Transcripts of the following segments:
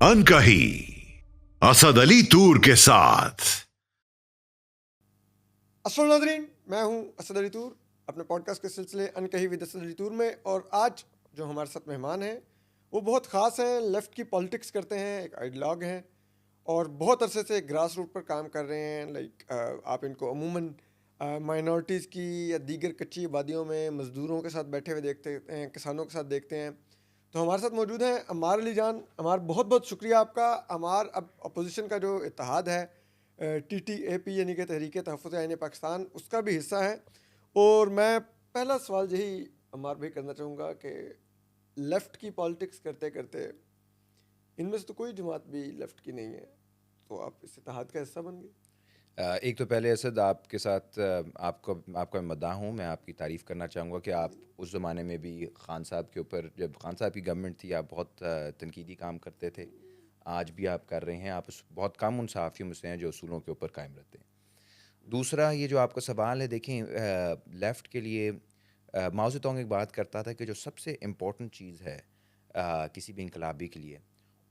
अनकही असद अली तूर के साथ। अस्सलाम नाज़रीन, मैं हूं असद अली तूर अपने पॉडकास्ट के सिलसिले अनकही विद असद अली तूर में। और आज जो हमारे साथ मेहमान हैं वो बहुत ख़ास हैं। लेफ़्ट की पॉलिटिक्स करते हैं, एक आइडियलॉग हैं और बहुत अरसे से ग्रास रूट पर काम कर रहे हैं। आप इनको अमूमन माइनॉरिटीज़ की या दीगर कच्ची आबादियों में मज़दूरों के साथ बैठे हुए देखते हैं, किसानों के साथ देखते हैं। तो हमारे साथ मौजूद हैं अमार अली जान। अमार, बहुत बहुत शुक्रिया आपका। अमार अब अपोजिशन का जो इत्तेहाद है TTAP यानी कि तहरीक तहफ़्फ़ुज़ आइन पाकिस्तान, उसका भी हिस्सा है। और मैं पहला सवाल यही अमार भाई करना चाहूँगा कि लेफ़्ट की पॉलिटिक्स करते करते इनमें से तो कोई जमात भी लेफ़्ट की नहीं है, तो आप इस इत्तेहाद का हिस्सा बन गए। एक तो पहले असद आपके साथ आपका मैं मद्दाह हूँ। मैं आपकी तारीफ़ करना चाहूँगा कि आप उस ज़माने में भी ख़ान साहब के ऊपर, जब ख़ान साहब की गवर्नमेंट थी, आप बहुत तनकीदी काम करते थे। आज भी आप कर रहे हैं। आप बहुत कम उन सहाफ़ियों में से हैं जो असूलों के ऊपर कायम रहते हैं। दूसरा, ये जो आपका सवाल है, देखें, लेफ़्ट के लिए माओ ज़ेडोंग एक बात करता था कि जो सबसे इम्पोर्टेंट चीज़ है किसी भी इनकलाबी के लिए,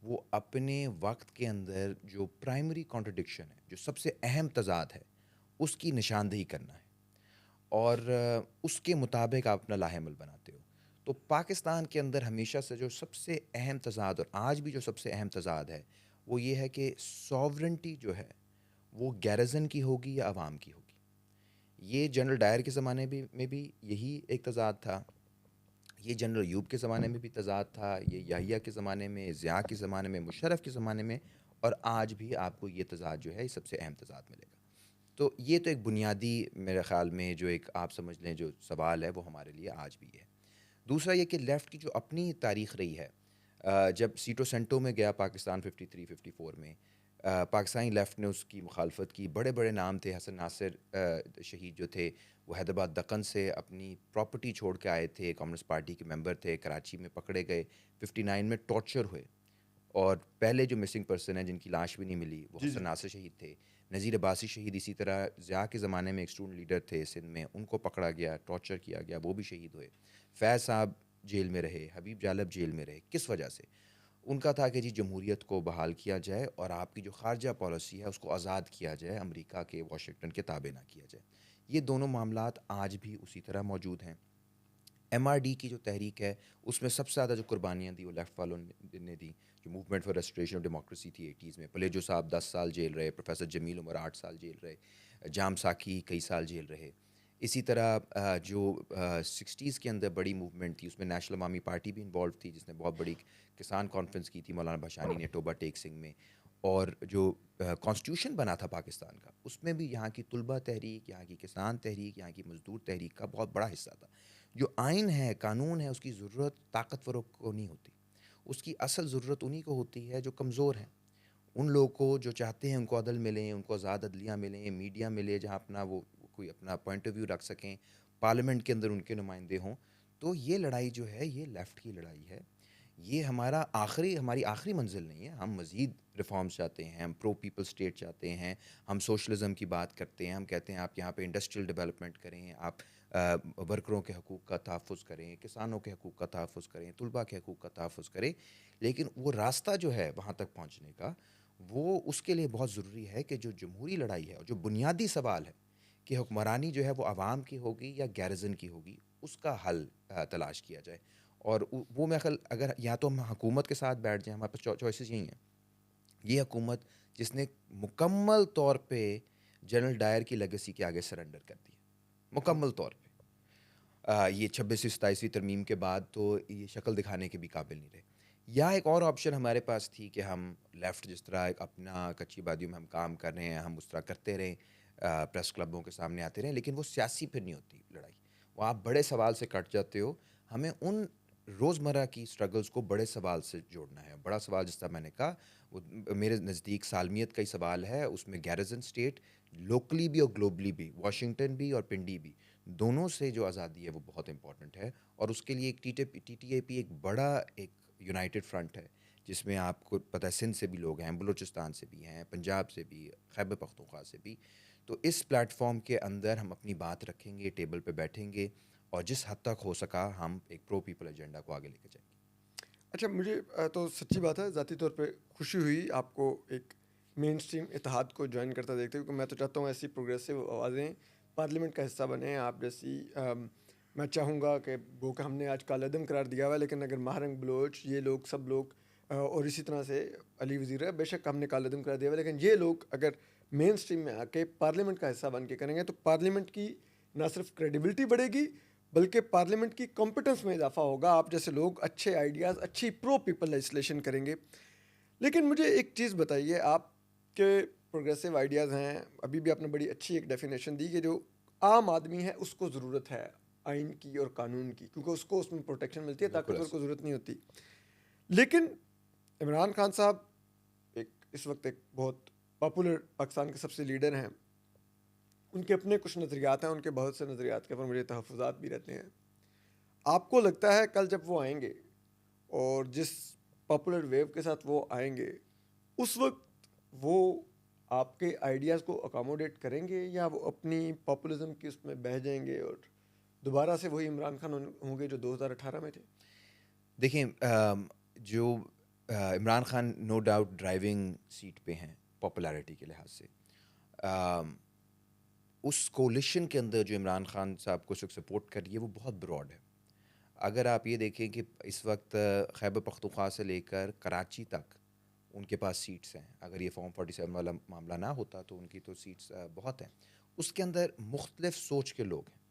वो अपने वक्त के अंदर जो प्राइमरी कॉन्ट्रडिक्शन है, जो सबसे अहम तज़ाद है, उसकी निशानदेही करना है और उसके मुताबिक आप अपना लाहेमल बनाते हो। तो पाकिस्तान के अंदर हमेशा से जो सबसे अहम तज़ाद, और आज भी जो सबसे अहम तज़ाद है, वो ये है कि सॉवरेंटी जो है वो गैरिज़न की होगी या अवाम की होगी। ये जनरल डायर के ज़माने में भी यही एक तज़ाद था। ये जनरल अयूब के ज़माने में भी तज़ाद था, ये याहिया के ज़माने में, ज़िया के ज़माने में, मुशर्रफ के ज़माने में, और आज भी आपको ये तज़ाद जो है, ये सबसे अहम तज़ाद मिलेगा। तो ये तो एक बुनियादी, मेरे ख़्याल में, जो एक आप समझ लें जो सवाल है, वो हमारे लिए आज भी है। दूसरा ये कि लेफ़्ट की जो अपनी तारीख़ रही है, जब सीटो सेंटो में गया पाकिस्तान 53-54 में, पाकिस्तानी लेफ़्ट ने उसकी मुखालफत की। बड़े बड़े नाम थे। हसन नासिर शहीद जो थे, वो हैदराबाद दक्कन से अपनी प्रॉपर्टी छोड़ के आए थे, कम्युनिस्ट पार्टी के मेंबर थे, कराची में पकड़े गए, 59 में टॉर्चर हुए। और पहले जो मिसिंग पर्सन है जिनकी लाश भी नहीं मिली, वो जी हसन जी। नासिर शहीद थे। नज़ीर अब्बासी शहीद इसी तरह ज़िया के ज़माने में एक स्टूडेंट लीडर थे सिंध में, उनको पकड़ा गया, टॉर्चर किया गया, वो भी शहीद हुए। फैज़ साहब जेल में रहे, हबीब जालब जेल में रहे। किस वजह से? उनका था कि जी जमहूरियत को बहाल किया जाए और आपकी जो ख़ारजा पॉलिसी है उसको आज़ाद किया जाए, अमेरिका के, वाशिंगटन के ताबे ना किया जाए। ये दोनों मामलात आज भी उसी तरह मौजूद हैं। MRD की जो तहरीक है, उसमें सबसे ज़्यादा जो कुर्बानियाँ दी वो लेफ़्ट वालों ने दी। जो movement for restoration of democracy थी 80s में, पलेजो साहब 10 साल जेल रहे, प्रोफेसर जमील उमर 8 साल जेल रहे, जाम साकी कई साल जेल रहे। इसी तरह जो 60s के अंदर बड़ी मूवमेंट थी, उसमें नेशनल अवामी पार्टी भी इन्वॉल्व थी, जिसने बहुत बड़ी किसान कॉन्फ्रेंस की थी मौलाना भाषानी ने टोबा टेक सिंह में। और जो कॉन्स्टिट्यूशन बना था पाकिस्तान का, उसमें भी यहाँ की तुलबा तहरीक, यहाँ की किसान तहरीक, यहाँ की मज़दूर तहरीक का बहुत बड़ा हिस्सा था। जो आइन है, कानून है, उसकी ज़रूरत ताकतवरों को नहीं होती। उसकी असल ज़रूरत उन्हीं को होती है जो कमज़ोर हैं। उन लोगों को जो चाहते हैं उनको अदल मिलें, उनको आज़ाद अदलियाँ मिलें, मीडिया मिले जहाँ अपना वो कोई अपना पॉइंट ऑफ व्यू रख सकें, पार्लियामेंट के अंदर उनके नुमाइंदे हों। तो ये लड़ाई जो है, ये लेफ़्ट की लड़ाई है। ये हमारी आखिरी मंजिल नहीं है। हम मज़ीद रिफ़ॉर्म्स चाहते हैं, हम प्रो पीपल स्टेट चाहते हैं, हम सोशलिज़म की बात करते हैं, हम कहते हैं आप यहाँ पे इंडस्ट्रियल डेवलपमेंट करें, आप वर्करों के हकूक़ का तहफ़्फ़ुज़ करें, किसानों के हकूक़ का तहफ़्फ़ुज़ करें, तुलबा के हकूक़ का तहफ़्फ़ुज़ करें। लेकिन वो रास्ता जो है वहाँ तक पहुँचने का, वो उसके लिए बहुत ज़रूरी है कि जो जमहूरी लड़ाई है और जो बुनियादी सवाल है कि हुक्मरानी जो है वो अवाम की होगी या गैरिज़न की होगी, उसका हल तलाश किया जाए। और वो मैं ख़्याल, अगर या तो हम हुकूमत के साथ बैठ जाएँ, हमारे पास चॉइसेस यही हैं। ये हुकूमत जिसने मुकम्मल तौर पे जनरल डायर की लेगेसी के आगे सरेंडर कर दिया, मुकम्मल तौर पे। ये 26वीं 27वीं तरमीम के बाद तो ये शक्ल दिखाने के भी काबिल नहीं रहे। या एक और ऑप्शन हमारे पास थी कि हम लेफ़्ट जिस तरह एक अपना कच्ची बादियों में हम काम कर रहे हैं, हम उस तरह करते रहें, प्रेस क्लबों के सामने आते रहें, लेकिन वो सियासी फिर नहीं होती लड़ाई। वो आप बड़े सवाल से कट जाते हो। हमें उन रोज़मर्रा की स्ट्रगल्स को बड़े सवाल से जोड़ना है। बड़ा सवाल, जिस तरह मैंने कहा, वो मेरे नज़दीक सालमियत का ही सवाल है। उसमें गैरिज़न स्टेट, लोकली भी और ग्लोबली भी, वाशिंगटन भी और पिंडी भी, दोनों से जो आज़ादी है वो बहुत इंपॉर्टेंट है। और उसके लिए एक TTAP एक बड़ा एक यूनाइटेड फ्रंट है, जिसमें आपको पता है सिंध से भी लोग हैं, बलूचिस्तान से भी हैं, पंजाब से भी, खैबर पख्तूनख्वा से भी। तो इस प्लेटफॉर्म के अंदर हम अपनी बात रखेंगे, टेबल पे बैठेंगे और जिस हद तक हो सका हम एक प्रो पीपल एजेंडा को आगे लेके जाएंगे। अच्छा मुझे तो सच्ची बात है ज़ाती तौर पे खुशी हुई आपको एक मेन स्ट्रीम इत्तेहाद को ज्वाइन करता देखते हुए, क्योंकि मैं तो चाहता हूँ ऐसी प्रोग्रेसिव आवाज़ें पार्लियामेंट का हिस्सा बने आप जैसी। मैं चाहूँगा कि वो कि हमने आज कालेदम करार दिया हुआ है, लेकिन अगर महारंग बलोच ये लोग सब लोग और इसी तरह से अली वज़ीर है, बेशक हमने कालेदम करार दिया हुआ है, लेकिन ये लोग अगर मेन स्ट्रीम में आके पार्लियामेंट का हिस्सा बन के करेंगे तो पार्लियामेंट की ना सिर्फ क्रेडिबिलिटी बढ़ेगी बल्कि पार्लियामेंट की कॉम्पिटेंस में इजाफा होगा। आप जैसे लोग अच्छे आइडियाज़, अच्छी प्रो पीपल लेजिस्लेशन करेंगे। लेकिन मुझे एक चीज़ बताइए, आपके प्रोग्रेसिव आइडियाज़ हैं, अभी भी आपने बड़ी अच्छी एक डेफिनेशन दी कि जो आम आदमी है उसको ज़रूरत है आइन की और कानून की, क्योंकि उसको उसमें प्रोटेक्शन मिलती है, बिल्कुल ताकतवर ऐसा। को ज़रूरत नहीं होती। लेकिन इमरान खान साहब एक इस वक्त एक बहुत पॉपुलर पाकिस्तान के सबसे लीडर हैं, उनके अपने कुछ नज़रियात हैं, उनके बहुत से नज़रियात के ऊपर मुझे तहफ़्फ़ुज़ात भी रहते हैं। आपको लगता है कल जब वो आएंगे और जिस पॉपुलर वेव के साथ वो आएंगे, उस वक्त वो आपके आइडियाज़ को अकोमोडेट करेंगे या वो अपनी पॉपुलिज्म की उसमें बह जाएंगे और दोबारा से वही इमरान खान होंगे जो 2018 में थे? देखिए जो Imran Khan no doubt driving seat पे हैं पॉपुलैरिटी के लिहाज से। अम, उस कोलिशन के अंदर जो इमरान खान साहब को सपोर्ट कर रही है वो बहुत ब्रॉड है। अगर आप ये देखें कि इस वक्त खैबर पख्तूनख्वा से लेकर कराची तक उनके पास सीट्स हैं। अगर ये फॉर्म 47 वाला मामला ना होता तो उनकी तो सीट्स बहुत हैं। उसके अंदर मुख्तलिफ सोच के लोग हैं,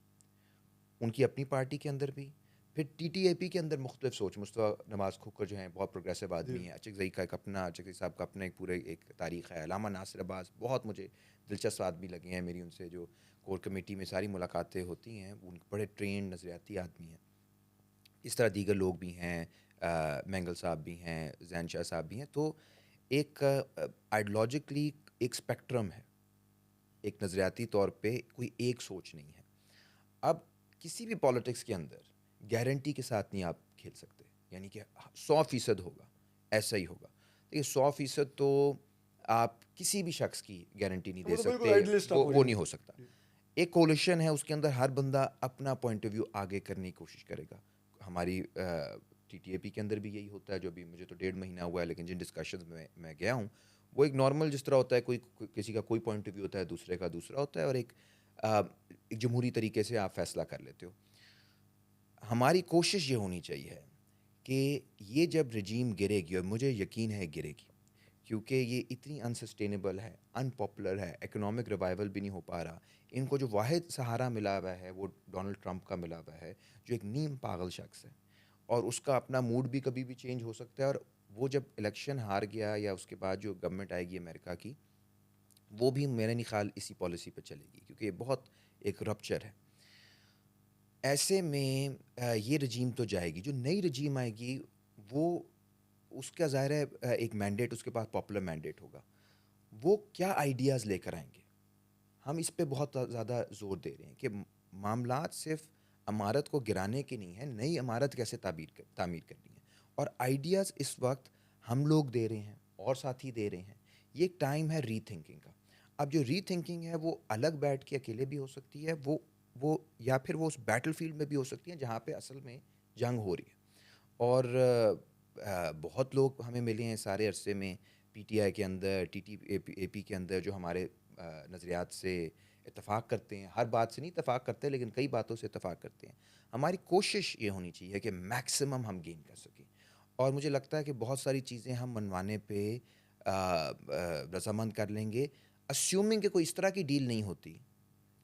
उनकी अपनी पार्टी के अंदर भी, फिर टीटीएपी के अंदर मुख्तलिफ सोच। मुस्तफ़ा नवाज़ खोखर जो हैं बहुत प्रोग्रेसिव जी। आदमी हैं। अचक ज़ई का एक अपना, अचक ज़ई साहब का अपना एक पूरे एक तारीख़ है। अल्लामा नासिर अब्बास बहुत मुझे दिलचस्प आदमी लगे हैं, मेरी उनसे जो कोर कमेटी में सारी मुलाकातें होती हैं, वो बड़े ट्रेंड नज़रियाती आदमी हैं। इस तरह दीगर लोग भी हैं, मैंगल साहब भी हैं, जैन शाह साहब भी हैं। तो एक आइडियोलॉजिकली एक स्पेक्ट्रम है, एक नज़रियाती तौर पे कोई एक सोच नहीं है। अब किसी भी पॉलिटिक्स के अंदर गारंटी के साथ नहीं आप खेल सकते, यानी कि 100% होगा, ऐसा ही होगा। देखिए 100% तो आप किसी भी शख्स की गारंटी नहीं वो दे तो बिल्कुल सकते, आइडियलिस्ट आप हो वो नहीं जाएंगे। हो सकता। एक कोलिशन है, उसके अंदर हर बंदा अपना पॉइंट ऑफ व्यू आगे करने की कोशिश करेगा। हमारी टीटीएपी के अंदर भी यही होता है, जो अभी मुझे तो 1.5 महीना हुआ है, लेकिन जिन डिस्कशंस में मैं गया हूँ वो एक नॉर्मल जिस तरह होता है, किसी का कोई पॉइंट ऑफ व्यू होता है, दूसरे का दूसरा होता है, और एक जमहूरी तरीके से आप फैसला कर लेते हो। हमारी कोशिश ये होनी चाहिए कि ये जब रजीम गिरेगी, और मुझे यकीन है गिरेगी, क्योंकि ये इतनी अनसस्टेनेबल है, अनपॉपुलर है, इकोनॉमिक रिवाइवल भी नहीं हो पा रहा। इनको जो वाहिद सहारा मिला हुआ है वो डोनाल्ड ट्रंप का मिला हुआ है, जो एक नीम पागल शख्स है, और उसका अपना मूड भी कभी भी चेंज हो सकता है। और वो जब इलेक्शन हार गया या उसके बाद जो गवर्नमेंट आएगी अमेरिका की, वो भी मेरा नहीं ख्याल इसी पॉलिसी पर चलेगी, क्योंकि ये बहुत एक रप्चर है। ऐसे में ये रजीम तो जाएगी, जो नई रजीम आएगी वो, उसका ज़ाहिर है एक मैंडेट उसके पास पॉपुलर मैंडेट होगा। वो क्या आइडियाज़ लेकर आएंगे, हम इस पे बहुत ज़्यादा ज़ोर दे रहे हैं कि मामलात सिर्फ इमारत को गिराने के नहीं है, नई इमारत कैसे तामीर करनी है। और आइडियाज़ इस वक्त हम लोग दे रहे हैं और साथी दे रहे हैं। ये एक टाइम है रीथिंकिंग का। अब जो रीथिंकिंग है वो अलग बैठ के अकेले भी हो सकती है, वो या फिर वो उस बैटलफील्ड में भी हो सकती है जहाँ पे असल में जंग हो रही है। और बहुत लोग हमें मिले हैं सारे अरसे में, पीटीआई के अंदर, टीटीएपी के अंदर, जो हमारे नज़रियात से इत्तेफाक करते हैं। हर बात से नहीं इत्तेफाक करते, लेकिन कई बातों से इत्तेफाक करते हैं। हमारी कोशिश ये होनी चाहिए कि मैक्सिमम हम गेन कर सकें। और मुझे लगता है कि बहुत सारी चीज़ें हम मनवाने पे रजामंद कर लेंगे, अस्यूमिंग कि कोई इस तरह की डील नहीं होती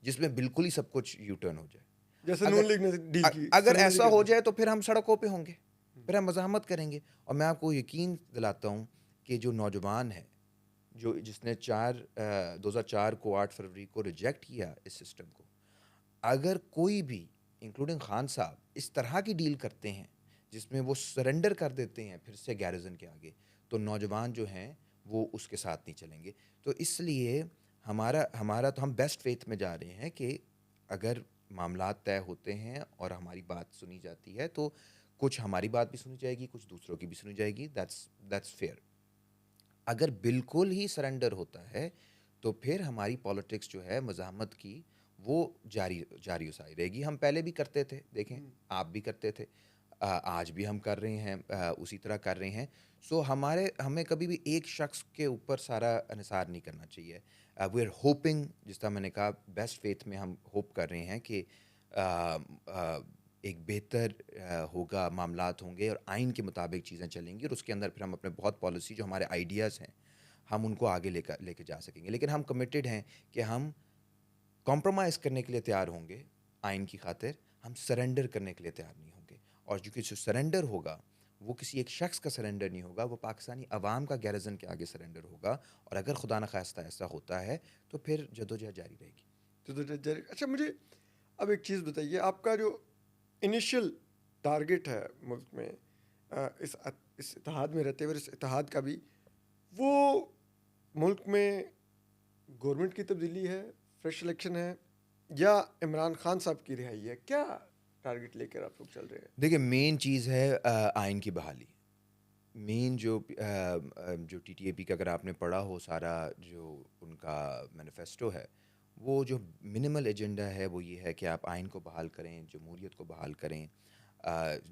जिसमें बिल्कुल ही सब कुछ यू टर्न हो जाए। जैसे नून अगर लीग ने डील की, अगर सरेंडर ऐसा कर हो दी। जाए तो फिर हम सड़कों पे होंगे, फिर हम मज़ाहमत करेंगे। और मैं आपको यकीन दिलाता हूँ कि जो नौजवान है, जो जिसने 2004 को 8 फरवरी को रिजेक्ट किया इस सिस्टम को, अगर कोई भी इंक्लूडिंग खान साहब इस तरह की डील करते हैं जिसमें वो सरेंडर कर देते हैं फिर से गैरिजन के आगे, तो नौजवान जो हैं वो उसके साथ नहीं चलेंगे। तो इसलिए हमारा हमारा तो हम बेस्ट फेथ में जा रहे हैं कि अगर मामलात तय होते हैं और हमारी बात सुनी जाती है, तो कुछ हमारी बात भी सुनी जाएगी, कुछ दूसरों की भी सुनी जाएगी। That's fair. अगर बिल्कुल ही सरेंडर होता है तो फिर हमारी पॉलिटिक्स जो है मज़ाहमत की, वो जारी जारी उसारी रहेगी। हम पहले भी करते थे, देखें आप भी करते थे। आज भी हम कर रहे हैं, उसी तरह कर रहे हैं। सो हमें कभी भी एक शख्स के ऊपर सारा निसार नहीं करना चाहिए। वी आर होपिंग, जिस तरह मैंने कहा, बेस्ट फेथ में हम होप कर रहे हैं कि एक बेहतर होगा, मामलात होंगे और आइन के मुताबिक चीज़ें चलेंगी, और उसके अंदर फिर हम अपने बहुत पॉलिसी जो हमारे आइडियाज़ हैं हम उनको आगे लेकर लेके जा सकेंगे। लेकिन हम कमिटेड हैं कि हम कॉम्प्रोमाइज़ करने के लिए तैयार होंगे आइन की खातिर, हम सरेंडर करने के लिए तैयार नहीं होंगे। और जो किसी सरेंडर होगा वो किसी एक शख्स का सरेंडर नहीं होगा, वो पाकिस्तानी अवाम का गैरजन के आगे सरेंडर होगा। और अगर खुदा न खास्ता ऐसा होता है तो फिर जदोजहद जारी रहेगी। अच्छा, मुझे अब एक चीज़ बताइए, आपका जो इनिशियल टारगेट है मुल्क में इस इत्तेहाद में रहते हुए, इस इत्तेहाद का भी, वो मुल्क में गवर्नमेंट की तब्दीली है, फ्रेश इलेक्शन है, या इमरान खान साहब की रिहाई है? क्या टारगेट लेकर आप लोग चल रहे हैं? देखिए, मेन चीज़ है आइन की बहाली। मेन जो टीटीएपी का अगर आपने पढ़ा हो सारा जो उनका मैनिफेस्टो है, वो जो मिनिमल एजेंडा है वो ये है कि आप आइन को बहाल करें, जमहूरियत को बहाल करें।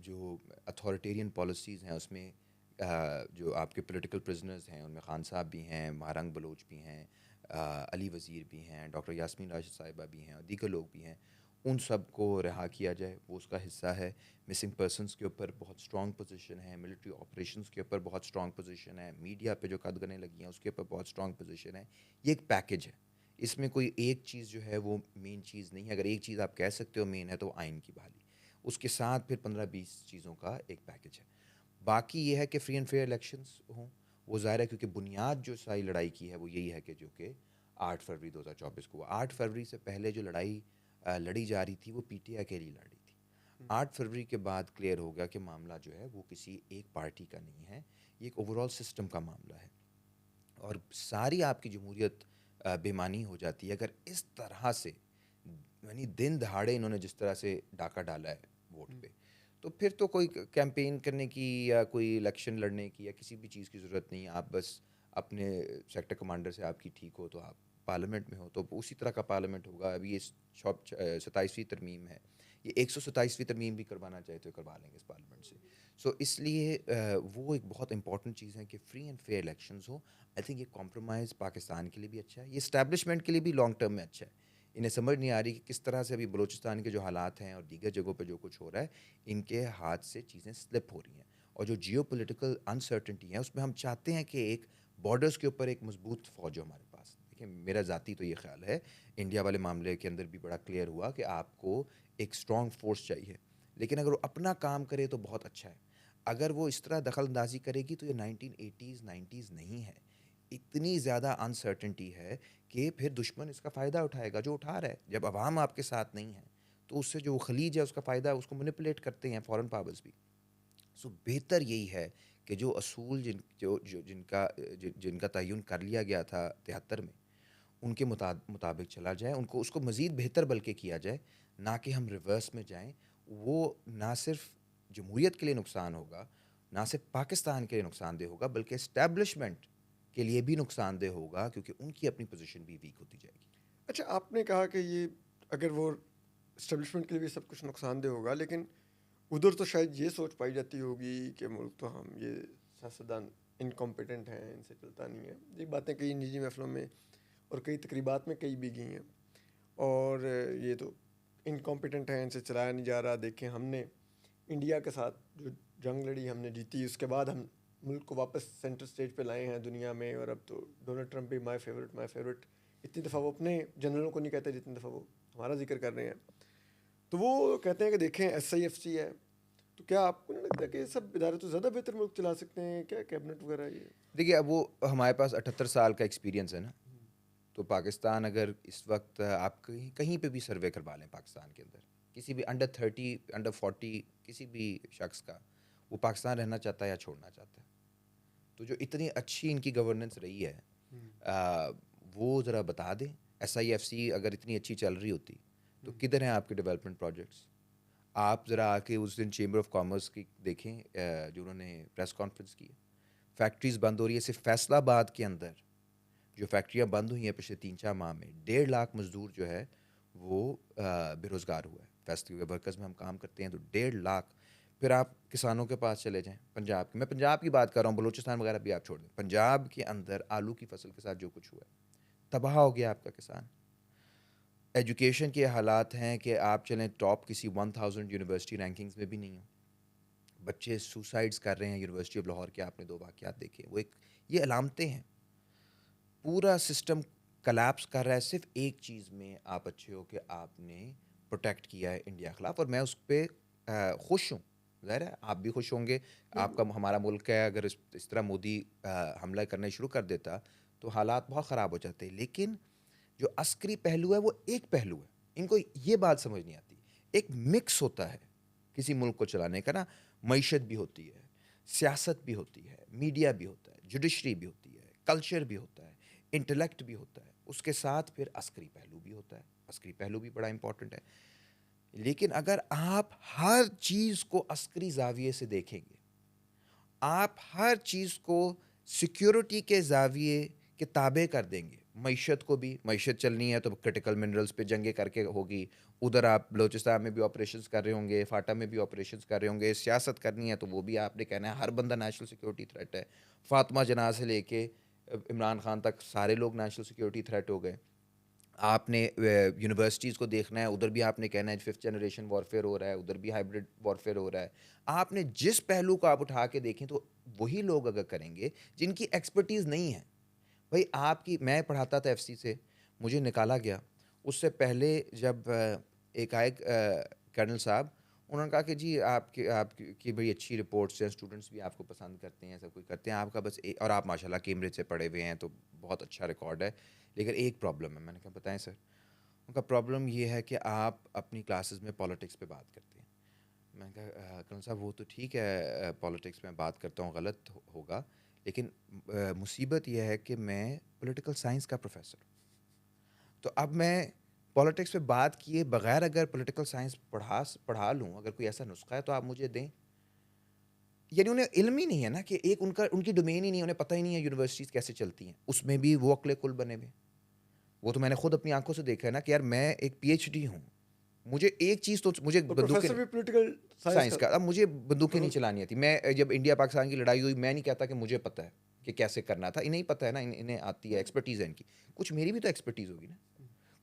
जो अथॉरिटेरियन पॉलिसीज़ हैं उसमें जो आपके पॉलिटिकल प्रिजनर्स हैं उनमें खान साहब भी हैं, महारंग बलोच भी हैं, अली वज़ीर भी हैं, डॉक्टर यास्मीन राशिद साहिबा भी हैं और दीगर लोग भी हैं, उन सब को रिहा किया जाए, वो उसका हिस्सा है। मिसिंग पर्सनस के ऊपर बहुत स्ट्रॉन्ग पोजीशन है, मिलिट्री ऑपरेशंस के ऊपर बहुत स्ट्रॉन्ग पोजीशन है, मीडिया पे जो कदगनें लगी हैं उसके ऊपर बहुत स्ट्रॉन्ग पोजीशन है। ये एक पैकेज है, इसमें कोई एक चीज़ जो है वो मेन चीज़ नहीं है। अगर एक चीज़ आप कह सकते हो मेन है तो आइन की बहाली, उसके साथ फिर 15-20 चीज़ों का एक पैकेज है। बाकी ये है कि फ्री एंड फेयर इलेक्शंस हों, वो ज़ाहिर है, क्योंकि बुनियाद जो सारी लड़ाई की है वो यही है कि जो कि 8 फरवरी 2024 को हुआ। 8 फरवरी से पहले जो लड़ाई लड़ी जा रही थी वो पीटीआई के लिए लड़ी थी। 8 फरवरी के बाद क्लियर हो गया कि मामला जो है वो किसी एक पार्टी का नहीं है, ये एक ओवरऑल सिस्टम का मामला है। और सारी आपकी जमहूरियत बेमानी हो जाती है अगर इस तरह से, यानी दिन दहाड़े इन्होंने जिस तरह से डाका डाला है वोट पे, तो फिर तो कोई कैंपेन करने की या कोई इलेक्शन लड़ने की या किसी भी चीज़ की ज़रूरत नहीं है। आप बस अपने सेक्टर कमांडर से आपकी ठीक हो तो आप पार्लियामेंट में हो तो उसी तरह का पार्लियामेंट होगा। अभी ये 27वीं तरमीम है, ये 127वीं तरमीम भी करवाना चाहे तो करवा लेंगे इस पार्लियामेंट से। सो इसलिए वो एक बहुत इंपॉर्टेंट चीज़ है कि फ्री एंड फेयर इलेक्शंस हो। आई थिंक ये कॉम्प्रोमाइज़ पाकिस्तान के लिए भी अच्छा है, ये इस्टेब्लिशमेंट के लिए भी लॉन्ग टर्म में अच्छा है। इन्हें समझ नहीं आ रही कि किस तरह से अभी बलूचिस्तान के जो हालात हैं और दीगर जगहों पे जो कुछ हो रहा है, इनके हाथ से चीज़ें स्लिप हो रही हैं। और जो जियोपॉलिटिकल अनसर्टेनिटी है उसमें हम चाहते हैं कि एक बॉर्डर्स के ऊपर एक मजबूत फ़ौज हो हमारे पास। देखिए, मेरा ज़ाती तो ये ख्याल है, इंडिया वाले मामले के अंदर भी बड़ा क्लियर हुआ कि आपको एक स्ट्रॉन्ग फोर्स चाहिए, लेकिन अगर वो अपना काम करे तो बहुत अच्छा है। अगर वो इस तरह दखल अंदाजी करेगी तो ये 1980s 90s नहीं है। इतनी ज़्यादा अनसर्टेनिटी है कि फिर दुश्मन इसका फ़ायदा उठाएगा, जो उठा रहा है। जब अवाम आपके साथ नहीं है तो उससे जो खलीज है उसका फ़ायदा उसको मैनिपुलेट करते हैं फॉरेन पावर्स भी। सो बेहतर यही है कि जो असूल जिनका तयन कर लिया गया था 73 में, उनके मुताबिक चला जाए, उनको उसको मज़ीद बेहतर बल्कि किया जाए, ना कि हम रिवर्स में जाएं। वो ना सिर्फ जमहूरियत के लिए नुकसान होगा, ना सिर्फ पाकिस्तान के लिए नुकसानदेह होगा, बल्कि इस्टेब्लिशमेंट के लिए भी नुकसानदेह होगा, क्योंकि उनकी अपनी पोजीशन भी वीक होती जाएगी। अच्छा, आपने कहा कि ये, अगर वो इस्टेब्लिशमेंट के लिए भी सब कुछ नुकसानदेह होगा, लेकिन उधर तो शायद ये सोच पाई जाती होगी कि मुल्क तो हम ये सियासतदान इनकॉम्पिटेंट हैं, इनसे चलता नहीं है। ये बातें कई निजी महफिलों में और कई तकरीबात में कई भी गई हैं, और ये तो इनकॉम्पिटेंट हैं, इनसे चलाया नहीं जा रहा। देखें, हमने इंडिया के साथ जो जंग लड़ी हमने जीती, उसके बाद हम मुल्क को वापस सेंटर स्टेज पे लाए हैं दुनिया में। और अब तो डोनाल्ड ट्रंप भी माय फेवरेट इतनी दफ़ा वो अपने जनरलों को नहीं कहते जितनी दफ़ा वो हमारा जिक्र कर रहे हैं। तो वो कहते हैं कि देखें SIFC है, तो क्या आपको नहीं लगता कि ये सब इदारे तो ज़्यादा बेहतर मुल्क चला सकते हैं क्या, कैबिनेट वगैरह ये? देखिए, अब वो हमारे पास 78 साल का एक्सपीरियंस है ना, तो पाकिस्तान अगर इस वक्त आप कहीं कहीं पे भी सर्वे करवा लें पाकिस्तान के अंदर, किसी भी अंडर 30 अंडर 40 किसी भी शख्स का, वो पाकिस्तान रहना चाहता है या छोड़ना चाहता है। तो जो इतनी अच्छी इनकी गवर्नेंस रही है, वो ज़रा बता दें। SIFC अगर इतनी अच्छी चल रही होती तो किधर हैं आपके डेवलपमेंट प्रोजेक्ट्स? आप ज़रा आके उस दिन चेंबर ऑफ कॉमर्स की देखें, जो उन्होंने प्रेस कॉन्फ्रेंस की है। फैक्ट्रीज़ बंद हो रही है, सिर्फ फैसलाबाद के अंदर जो फैक्ट्रियाँ बंद हुई हैं पिछले 3-4 माह में, 1.5 लाख मजदूर जो है वो बेरोज़गार हुआ है। फैक्ट्री वर्कर्स में हम काम करते हैं तो 1.5 लाख फिर आप किसानों के पास चले जाएं, पंजाब की, मैं पंजाब की बात कर रहा हूँ, बलूचिस्तान वगैरह भी आप छोड़ दें, पंजाब के अंदर आलू की फसल के साथ जो कुछ हुआ है, तबाह हो गया आपका किसान। एजुकेशन के हालात हैं कि आप चलें टॉप किसी 1000 यूनिवर्सिटी रैंकिंग्स में भी नहीं हो, बच्चे सुसाइड्स कर रहे हैं। यूनिवर्सिटी ऑफ लाहौर के आपने 2 वाक़यात देखे, वो एक ये अलामतें हैं। पूरा सिस्टम कलैप्स कर रहा है। सिर्फ एक चीज़ में आप अच्छे हो कि आपने प्रोटेक्ट किया है इंडिया के खिलाफ, और मैं उस पर खुश हूँ। ज़ाहिर है आप भी खुश होंगे। आपका हमारा मुल्क है, अगर इस तरह मोदी हमला करना शुरू कर देता तो हालात बहुत ख़राब हो जाते। लेकिन जो अस्करी पहलू है वो एक पहलू है, इनको ये बात समझ नहीं आती। एक मिक्स होता है किसी मुल्क को चलाने का ना, मईशत भी होती है, सियासत भी होती है, मीडिया भी होता है, जुडिशरी भी होती है, कल्चर भी होता है, इंटेलेक्ट भी होता है, उसके साथ फिर अस्करी पहलू भी होता है। अस्करी पहलू भी बड़ा इंपॉर्टेंट है। लेकिन अगर आप हर चीज़ को अस्करी जाविये से देखेंगे, आप हर चीज़ को सिक्योरिटी के जाविये के ताबे कर देंगे, मईशत को भी, मईशत चलनी है तो क्रिटिकल मिनरल्स पे जंगे करके होगी, उधर आप बलोचिस्तान में भी ऑपरेशंस कर रहे होंगे, फाटा में भी ऑपरेशंस कर रहे होंगे, सियासत करनी है तो वो भी आपने कहना है, हर बंदा नेशनल सिक्योरिटी थ्रेट है। फातिमा जना से लेके इमरान खान तक सारे लोग नेशनल सिक्योरिटी थ्रेट हो गए। आपने यूनिवर्सिटीज़ को देखना है, उधर भी आपने कहना है 5th जनरेशन वॉरफेयर हो रहा है, उधर भी हाइब्रिड वॉरफेयर हो रहा है। आपने जिस पहलू को आप उठा के देखें तो वही लोग अगर करेंगे जिनकी एक्सपर्टीज़ नहीं है। भाई आपकी, मैं पढ़ाता था एफसी से, मुझे निकाला गया। उससे पहले जब एक आए कर्नल साहब, उन्होंने कहा कि जी आपकी बड़ी अच्छी रिपोर्ट्स हैं, स्टूडेंट्स भी आपको पसंद करते हैं, सब कुछ करते हैं, आपका बस और आप माशाल्लाह कैम्ब्रिज से पढ़े हुए हैं तो बहुत अच्छा रिकॉर्ड है, लेकिन एक प्रॉब्लम है। मैंने कहा बताएं सर। उनका प्रॉब्लम ये है कि आप अपनी क्लासेस में पॉलिटिक्स पे बात करते हैं। मैंने कहा कर्नल साहब वो तो ठीक है, पॉलिटिक्स में बात करता हूँ, गलत होगा, लेकिन मुसीबत यह है कि मैं पॉलिटिकल साइंस का प्रोफेसर हूँ। तो अब मैं पॉलिटिक्स पे बात किए बगैर अगर पॉलिटिकल साइंस पढ़ा लूँ, अगर कोई ऐसा नुस्खा है तो आप मुझे दें। यानी उन्हें इल्म ही नहीं है ना, कि एक उनकी डोमेन ही नहीं है, उन्हें पता ही नहीं है यूनिवर्सिटीज़ कैसे चलती हैं, उसमें भी वो अक्ले कुल बने हुए। वो तो मैंने खुद अपनी आंखों से देखा है ना कि यार मैं एक पीएचडी हूँ, मुझे एक चीज़ तो मुझे तो बंदूकें प्रोफेसर भी पॉलिटिकल साइंस साइंस का का, अब मुझे बंदूकें नहीं चलानी आती। मैं जब इंडिया पाकिस्तान की लड़ाई हुई, मैं नहीं कहता कि मुझे पता है कि कैसे करना था, इन्हें ही पता है ना, इन्हें आती है, एक्सपर्टीज़ है इनकी। कुछ मेरी भी तो एक्सपर्टीज़ होगी ना,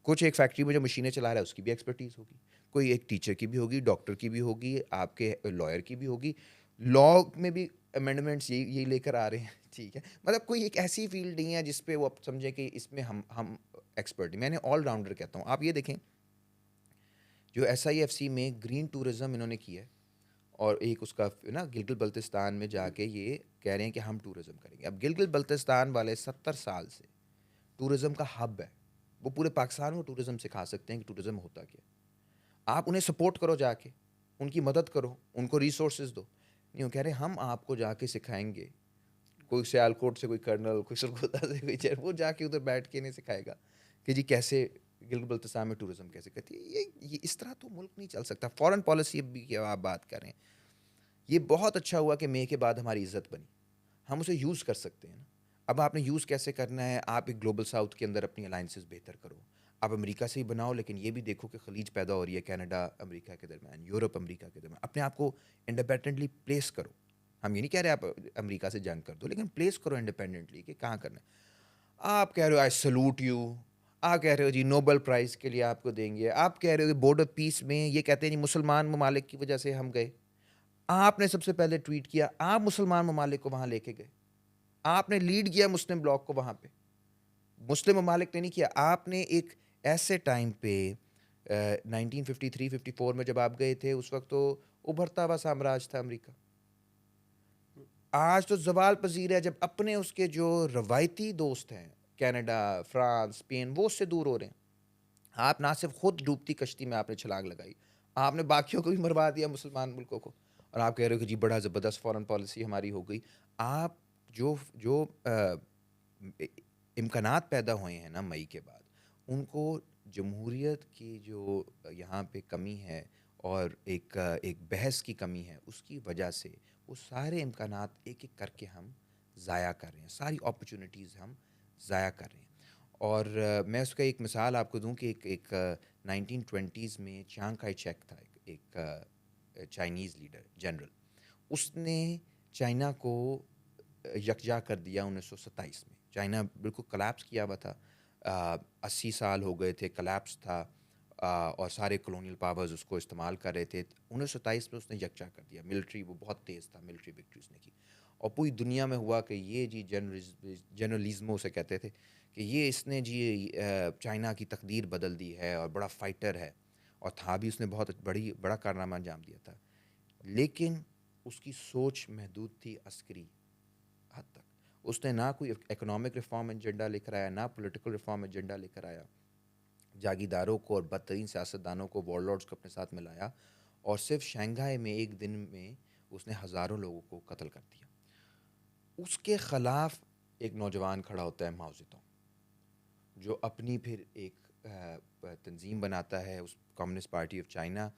कुछ एक फैक्ट्री में जो मशीनें चला रहा है उसकी भी एक्सपर्टीज़ होगी, कोई एक टीचर की भी होगी, डॉक्टर की भी होगी, आपके लॉयर की भी होगी। लॉ में भी अमेंडमेंट्स यही लेकर आ रहे हैं, ठीक है। मतलब कोई एक ऐसी फील्ड नहीं है जिस पे वो आप समझे कि इसमें हम एक्सपर्ट, मैंने ऑलराउंडर कहता हूँ। आप ये देखें, जो SIFC में ग्रीन टूरिज़्म इन्होंने किया है, और एक उसका ना गिलगित बल्तिस्तान में जाके ये कह रहे हैं कि हम टूरिज़्म करेंगे। अब गिलगित बल्तिस्तान वाले 70 साल से टूरिज़्म का हब है, वो पूरे पाकिस्तान में टूरिज़्म सिखा सकते हैं कि टूरिज़्म होता क्या। आप उन्हें सपोर्ट करो, जाके उनकी मदद करो, उनको रिसोर्सेज दो। नहीं, वो कह रहे हैं हम आपको जाके सिखाएंगे। कोई सियालकोट से कोई कर्नल, कोई सरगोदा से कोई चेयर, वो जाके उधर बैठ के नहीं सिखाएगा कि जी कैसे गिलगित बल्तिस्तान में टूरिज़्म कैसे करती है। ये इस तरह तो मुल्क नहीं चल सकता। फॉरेन पॉलिसी भी की आप बात करें, ये बहुत अच्छा हुआ कि मे के बाद हमारी इज़्ज़त बनी, हम उसे यूज़ कर सकते हैं ना। अब आपने यूज़ कैसे करना है, आप एक ग्लोबल साउथ के अंदर अपनी अलाइंसेस बेहतर करो। आप अमेरिका से ही बनाओ, लेकिन ये भी देखो कि खलीज पैदा हो रही है, कनाडा अमेरिका के दरमियान, यूरोप अमेरिका के दरमियान। अपने आप को इंडिपेंडेंटली प्लेस करो। हम ये नहीं कह रहे आप अमेरिका से जंग कर दो, लेकिन प्लेस करो इंडिपेंडेंटली कि कहाँ करना है। आप कह रहे हो आई सल्यूट यू, आप कह रहे हो जी नोबेल प्राइज़ के लिए आपको देंगे, आप कह रहे हो कि बोर्ड ऑफ पीस में ये कहते हैं जी मुसलमान ममालिक की वजह से हम गए। आपने सबसे पहले ट्वीट किया, आप मुसलमान ममालिक को वहाँ लेके गए, आपने लीड किया मुस्लिम ब्लॉक को वहाँ पे, मुस्लिम ममालिक ने नहीं किया। आपने एक ऐसे टाइम पे 1953-54 में जब आप गए थे, उस वक्त तो उभरता हुआ साम्राज्य था अमेरिका। आज तो जवाल पजीर है जब अपने उसके जो रवायती दोस्त हैं, कनाडा, फ्रांस, स्पेन, वो उससे दूर हो रहे हैं। आप ना सिर्फ खुद डूबती कश्ती में आपने छलांग लगाई, आपने बाकियों को भी मरवा दिया, मुसलमान मुल्कों को, और आप कह रहे हो कि जी बड़ा ज़बरदस्त फॉरेन पॉलिसी हमारी हो गई। आप जो जो इम्कानात पैदा हुए हैं ना मई के बाद, उनको जमहूरियत की जो यहाँ पे कमी है और एक बहस की कमी है, उसकी वजह से वो सारे इम्कानात एक एक करके हम ज़ाया कर रहे हैं, सारी अपॉर्चुनिटीज़ हम ज़ाया कर रहे हैं। और मैं उसका एक मिसाल आपको दूं कि एक 1920s में चांग काई शेक था, एक चाइनीज़ लीडर जनरल, उसने चाइना को यकजा कर दिया 1927 में। चाइना बिल्कुल कलेप्स किया हुआ था, 80 साल हो गए थे, कलेप्स था, और सारे कॉलोनियल पावर्स उसको इस्तेमाल कर रहे थे। 1927 में उसने यकजा कर दिया। मिलिट्री वो बहुत तेज़ था, मिलिट्री विक्ट्री उसने की, और पूरी दुनिया में हुआ कि ये जी जर्नलिज्मो से कहते थे कि ये इसने जी चाइना की तकदीर बदल दी है और बड़ा फाइटर है, और था भी, उसने बहुत बड़ा कारनामा अंजाम दिया था। लेकिन उसकी सोच महदूद थी अस्करी हद तक। उसने ना कोई इकोनॉमिक रिफॉर्म एजेंडा लेकर आया, ना पॉलिटिकल रिफॉर्म एजेंडा लेकर आया। जागीरदारों को और बदतरीन सियासतदानों को, वॉरलॉर्ड्स को अपने साथ मिलाया, और सिर्फ शंघाई में एक दिन में उसने हज़ारों लोगों को कत्ल कर दिया। उसके ख़िलाफ़ एक नौजवान खड़ा होता है, माओ ज़ेडुंग, जो अपनी फिर एक तंजीम बनाता है, उस कम्युनिस्ट पार्टी ऑफ चाइना,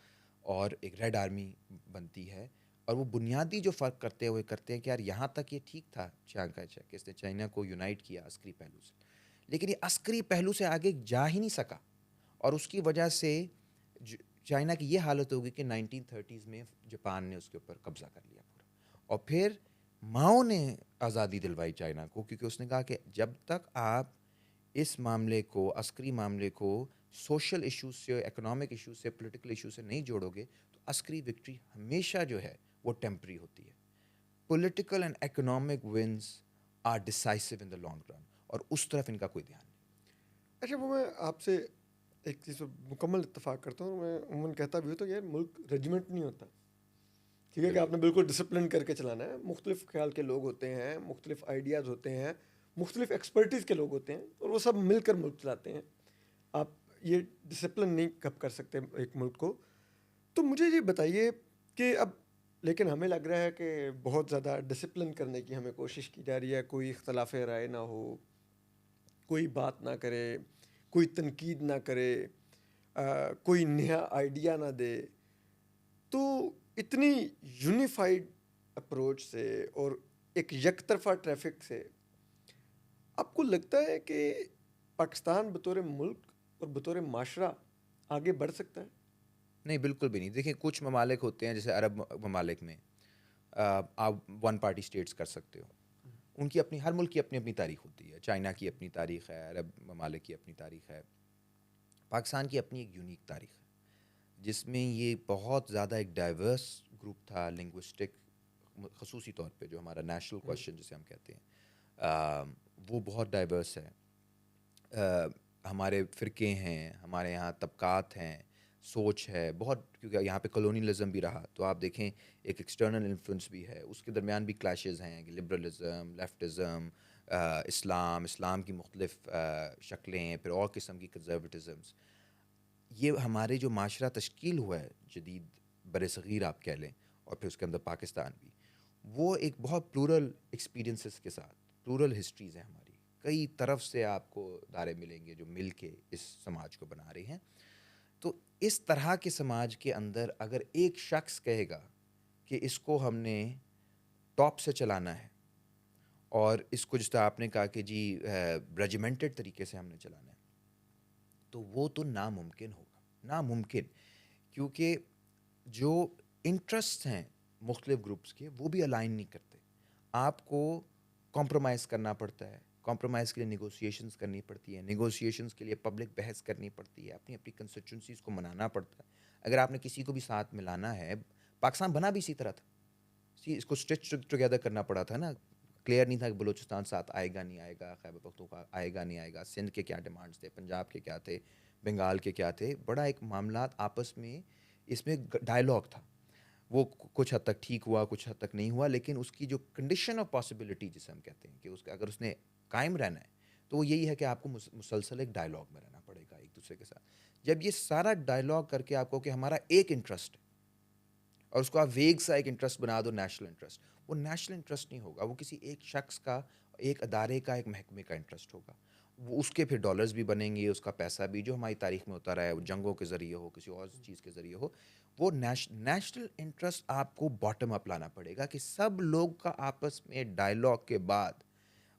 और एक रेड आर्मी बनती है। और वो बुनियादी जो फ़र्क करते हैं कि यार यहाँ तक ये ठीक था चियांग काय शेक, इसने चाइना को यूनाइट किया अस्करी पहलू से, लेकिन ये अस्करी पहलू से आगे जा ही नहीं सका, और उसकी वजह से चाइना की ये हालत होगी कि 1930s में जापान ने उसके ऊपर कब्ज़ा कर लिया पूरा। और फिर माओ ने आज़ादी दिलवाई चाइना को, क्योंकि उसने कहा कि जब तक आप इस मामले को, अस्करी मामले को, सोशल इश्यूज से, इकोनॉमिक इश्यूज से, पॉलिटिकल इश्यूज से नहीं जोड़ोगे, तो अस्करी विक्ट्री हमेशा जो है वो टेम्पररी होती है। Political and economic wins are decisive in the long run, और उस तरफ इनका कोई ध्यान नहीं। अच्छा, वो मैं आपसे एक चीज़ पर मुकम्मल इत्तेफाक करता हूँ। मैं उमूमन कहता भी हूँ तो यार, मुल्क रेजिमेंट नहीं होता, ठीक है, कि आपने बिल्कुल डिसिप्लिन करके चलाना है। मुख्तलिफ ख्याल के लोग होते हैं, मुख्तलिफ आइडियाज़ होते हैं, मुख्तलिफ एक्सपर्टीज़ के लोग होते हैं, और वो सब मिलकर मुल्क चलाते हैं। आप ये डिसिप्लिन नहीं कब कर सकते एक मुल्क को। तो मुझे ये बताइए कि अब, लेकिन हमें लग रहा है कि बहुत ज़्यादा डिसिप्लिन करने की हमें कोशिश की जा रही है, कोई इख्तलाफ राय ना हो, कोई बात ना करे, कोई तनकीद ना करे, कोई नया आइडिया ना दे। तो इतनी यूनिफाइड अप्रोच से और एक यकतरफा ट्रैफिक से, आपको लगता है कि पाकिस्तान बतौर मुल्क और बतौर माशरा आगे बढ़ सकता है? नहीं, बिल्कुल भी नहीं। देखिए, कुछ ममालिक होते हैं, जैसे अरब ममालिक में आप वन पार्टी स्टेट्स कर सकते हो। उनकी अपनी, हर मुल्क की अपनी अपनी तारीख होती है। चाइना की अपनी तारीख है, अरब ममालिक की अपनी तारीख है, पाकिस्तान की अपनी एक यूनिक तारीख है, जिसमें ये बहुत ज़्यादा एक डाइवर्स ग्रुप था, लिंग्विस्टिक, खसूसी तौर पे जो हमारा नेशनल क्वेश्चन जिसे हम कहते हैं, वो बहुत डाइवर्स है। हमारे फ़िरके हैं, हमारे यहाँ तबकात हैं, सोच है बहुत, क्योंकि यहाँ पे कॉलोनियलिज्म भी रहा, तो आप देखें एक एक्सटर्नल इन्फ्लुएंस भी है, उसके दरमियान भी क्लैशेस हैं, लिबरलिज्म, लेफ्टिज़म, इस्लाम की मुख्तलिफ शक्लें हैं, फिर और किस्म की कंजर्वेटिज़म्स। ये हमारे जो माशरा तश्कील हुआ है जदीद बरसग़ीर आप कह लें, और फिर उसके अंदर पाकिस्तान भी, वो एक बहुत प्लूरल एक्सपीरियंसेस के साथ, प्लूरल हिस्ट्रीज़ हैं हमारी, कई तरफ से आपको दायरे मिलेंगे जो मिल के इस समाज को बना रहे हैं। तो इस तरह के समाज के अंदर अगर एक शख्स कहेगा कि इसको हमने टॉप से चलाना है, और इसको, जिस तरह आपने कहा कि जी रेजिमेंटेड तरीके से हमने चलाना है, तो वो तो नामुमकिन होगा, नामुमकिन, क्योंकि जो इंटरेस्ट हैं मुख्तलिफ ग्रुप्स के, वो भी अलाइन नहीं करते। आपको कॉम्प्रोमाइज़ करना पड़ता है, कॉम्प्रोमाइज़ के लिए नेगोशिएशंस करनी पड़ती है, नेगोशिएशंस के लिए पब्लिक बहस करनी पड़ती है, अपनी अपनी कंस्टिट्यूंसीज़ को मनाना पड़ता है। अगर आपने किसी को भी साथ मिलाना है, पाकिस्तान बना भी इसी तरह था, इसको स्टिच टुगेदर करना पड़ा था ना, क्लियर नहीं था कि बलूचिस्तान साथ आएगा नहीं आएगा, खैबर पख्तूनख्वा आएगा नहीं आएगा, सिंध के क्या डिमांड्स थे, पंजाब के क्या थे, बंगाल के क्या थे, बड़ा एक मामलात आपस में, इसमें डायलॉग था। वो कुछ हद तक ठीक हुआ, कुछ हद तक नहीं हुआ, लेकिन उसकी जो कंडीशन ऑफ पॉसिबिलिटी जिसे हम कहते हैं कि उसका अगर उसने कायम रहना है, तो वो यही है कि आपको मुसलसल एक डायलॉग में रहना पड़ेगा एक दूसरे के साथ। जब ये सारा डायलॉग करके आपको कि हमारा एक इंटरेस्ट है, और उसको आप वेग सा एक इंटरेस्ट बना दो, नेशनल इंटरेस्ट, वो नेशनल इंटरेस्ट नहीं होगा, वो किसी एक शख्स का, एक अदारे का, एक महकमे का इंटरेस्ट होगा। वो उसके फिर डॉलर्स भी बनेंगे, उसका पैसा भी, जो हमारी तारीख में होता रहा है, वो जंगों के ज़रिए हो, किसी और चीज़ के ज़रिए हो, वो नेशनल इंटरेस्ट आपको बॉटम अप लाना पड़ेगा, कि सब लोग का आपस में डायलॉग के बाद,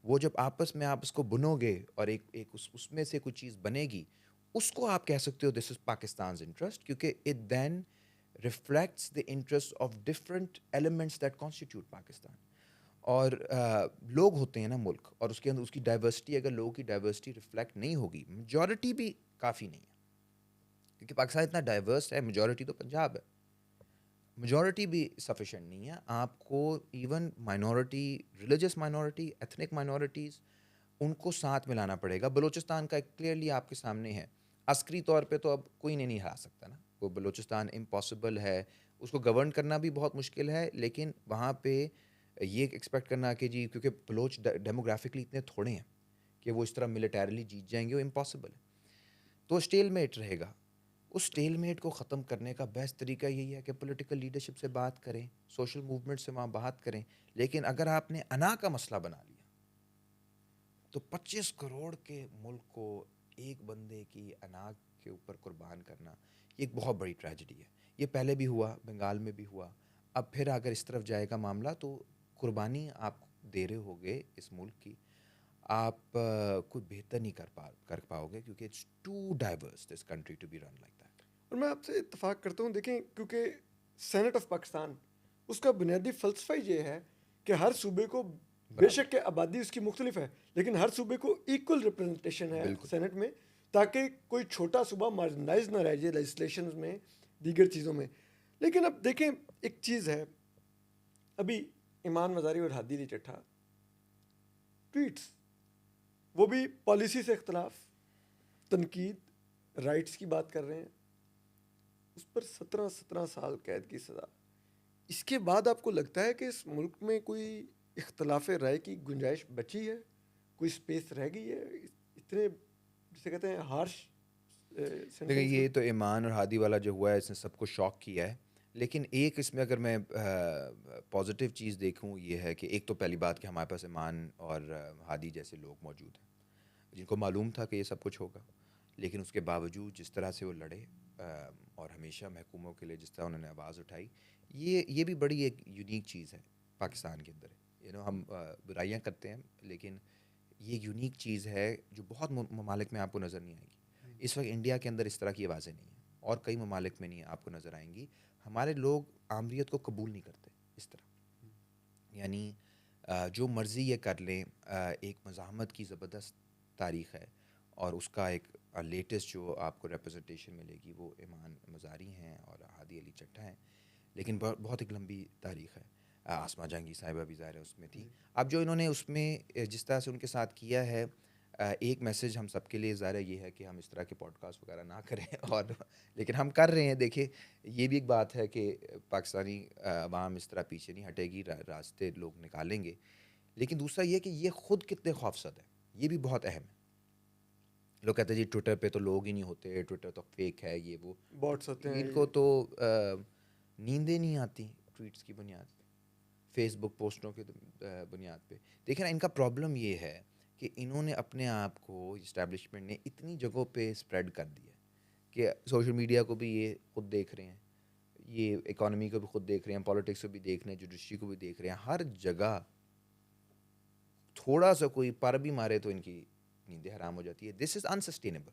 वो जब आपस में आप उसको बुनोगे और एक उसमें से कुछ चीज़ बनेगी, उसको आप कह सकते हो दिस इज़ पाकिस्तान इंटरेस्ट, क्योंकि it then reflects the interests of different elements that constitute Pakistan. और लोग होते हैं ना मुल्क, और उसके अंदर उसकी डाइवर्सिटी, अगर लोगों की डाइवर्सिटी रिफ्लेक्ट नहीं होगी, मेजॉरिटी भी काफ़ी नहीं है, क्योंकि पाकिस्तान इतना डाइवर्स है, मेजॉरिटी तो पंजाब है, मेजॉरिटी भी सफिशेंट नहीं है। आपको even minority, religious minority, ethnic minorities, उनको साथ मिलाना पड़ेगा। बलूचिस्तान का क्लियरली आपके सामने है, अस्करी तौर पे तो अब कोई नहीं हरा सकता ना, वो बलूचिस्तान इम्पॉसिबल है, उसको गवर्न करना भी बहुत मुश्किल है। लेकिन वहाँ पे ये एक्सपेक्ट करना कि जी क्योंकि बलोच डेमोग्राफिकली इतने थोड़े हैं कि वो इस तरह मिलिटरीली जीत जाएंगे, वो इम्पॉसिबल है। तो स्टेलमेट रहेगा। उस स्टेलमेट को ख़त्म करने का बेस्ट तरीका यही है कि पॉलिटिकल लीडरशिप से बात करें, सोशल मूवमेंट से वहाँ बात करें। लेकिन अगर आपने अना का मसला बना लिया तो 25 करोड़ के मुल्क को एक बंदे की अना के ऊपर कुर्बान करना, ये एक बहुत बड़ी ट्रेजेडी है। ये पहले भी हुआ, बंगाल में भी हुआ, अब फिर अगर इस तरफ जाएगा मामला तो कुर्बानी आप दे रहे होगे इस मुल्क की, आप कुछ बेहतर नहीं कर पाओगे, क्योंकि it's too diverse this country to be run like that. और मैं आपसे इत्तेफाक करता हूँ, देखें, क्योंकि सेनेट ऑफ पाकिस्तान, उसका बुनियादी फ़लसफ़ा ये है कि हर सूबे को, बेशक के आबादी उसकी मुख्तलिफ है, लेकिन हर सूबे को इक्वल रिप्रेजेंटेशन है बिल्कुल। सेनेट में, ताकि कोई छोटा सूबा मार्जिनलाइज ना रह जाए लेजिस्लेशन में, दीगर चीज़ों में। लेकिन अब देखें, एक चीज़ है, अभी ईमान मज़ारी और हादी अली चट्ठा ट्वीट्स, वो भी पॉलिसी से इख्तलाफ, तनकीद, राइट्स की बात कर रहे हैं, उस पर 17 साल कैद की सज़ा। इसके बाद आपको लगता है कि इस मुल्क में कोई इख्तलाफ राय की गुंजाइश बची है, कोई स्पेस रह गई है इतने, जिसे कहते हैं, हार्श देखिए, ये तो ईमान और हादी वाला जो हुआ है, इसने सबको शॉक किया है। लेकिन एक इसमें अगर मैं पॉजिटिव चीज़ देखूं, ये है कि एक तो पहली बात कि हमारे पास ईमान और हादी जैसे लोग मौजूद हैं जिनको मालूम था कि ये सब कुछ होगा, लेकिन उसके बावजूद जिस तरह से वो लड़े और हमेशा महकूमों के लिए जिस तरह उन्होंने आवाज़ उठाई, ये भी बड़ी एक यूनिक चीज़ है पाकिस्तान के अंदर। हम बुराइयाँ करते हैं, लेकिन ये यूनिक चीज़ है जो बहुत ममालिक में आपको नज़र नहीं आएगी। इस वक्त इंडिया के अंदर इस तरह की आवाज़ें नहीं हैं, और कई ममालिक में नहीं आपको नज़र आएंगी। हमारे लोग आमरीत को कबूल नहीं करते इस तरह, यानी जो मर्ज़ी ये कर लें। एक मज़ाहमत की ज़बरदस्त तारीख़ है, और उसका एक लेटेस्ट जो आपको रिप्रेजेंटेशन मिलेगी वो ईमान मज़ारी हैं और हादी अली चट्ठा हैं, लेकिन बहुत एक लंबी तारीख़ है। आसमा जंगी साहिबा भी ज़ाहिर है उसमें थी। अब जो इन्होंने उसमें जिस तरह से उनके साथ किया है, एक मैसेज हम सबके लिए ज़ाहिर ये है कि हम इस तरह के पॉडकास्ट वगैरह ना करें और लेकिन हम कर रहे हैं। देखिए, ये भी एक बात है कि पाकिस्तानी अवाम इस तरह पीछे नहीं हटेगी, रास्ते लोग निकालेंगे। लेकिन दूसरा ये कि ये ख़ुद कितने खौफसद है, ये भी बहुत अहम है। लोग कहते हैं जी ट्विटर पे तो लोग ही नहीं होते, ट्विटर तो फेक है, ये वो बॉट्स होते हैं। इनको तो नींदें नहीं आती ट्वीट्स की बुनियाद पे, फेसबुक पोस्टों की बुनियाद पे। देखिए ना, इनका प्रॉब्लम ये है कि इन्होंने अपने आप को, इस्टेब्लिशमेंट ने इतनी जगहों पे स्प्रेड कर दिया कि सोशल मीडिया को भी ये खुद देख रहे हैं, ये इकोनॉमी को भी खुद देख रहे हैं, पॉलिटिक्स को भी देख रहे हैं, जुडिशरी को भी देख रहे हैं। हर जगह थोड़ा सा कोई पर भी मारे तो इनकी नींदें हराम हो जाती है। This is unsustainable,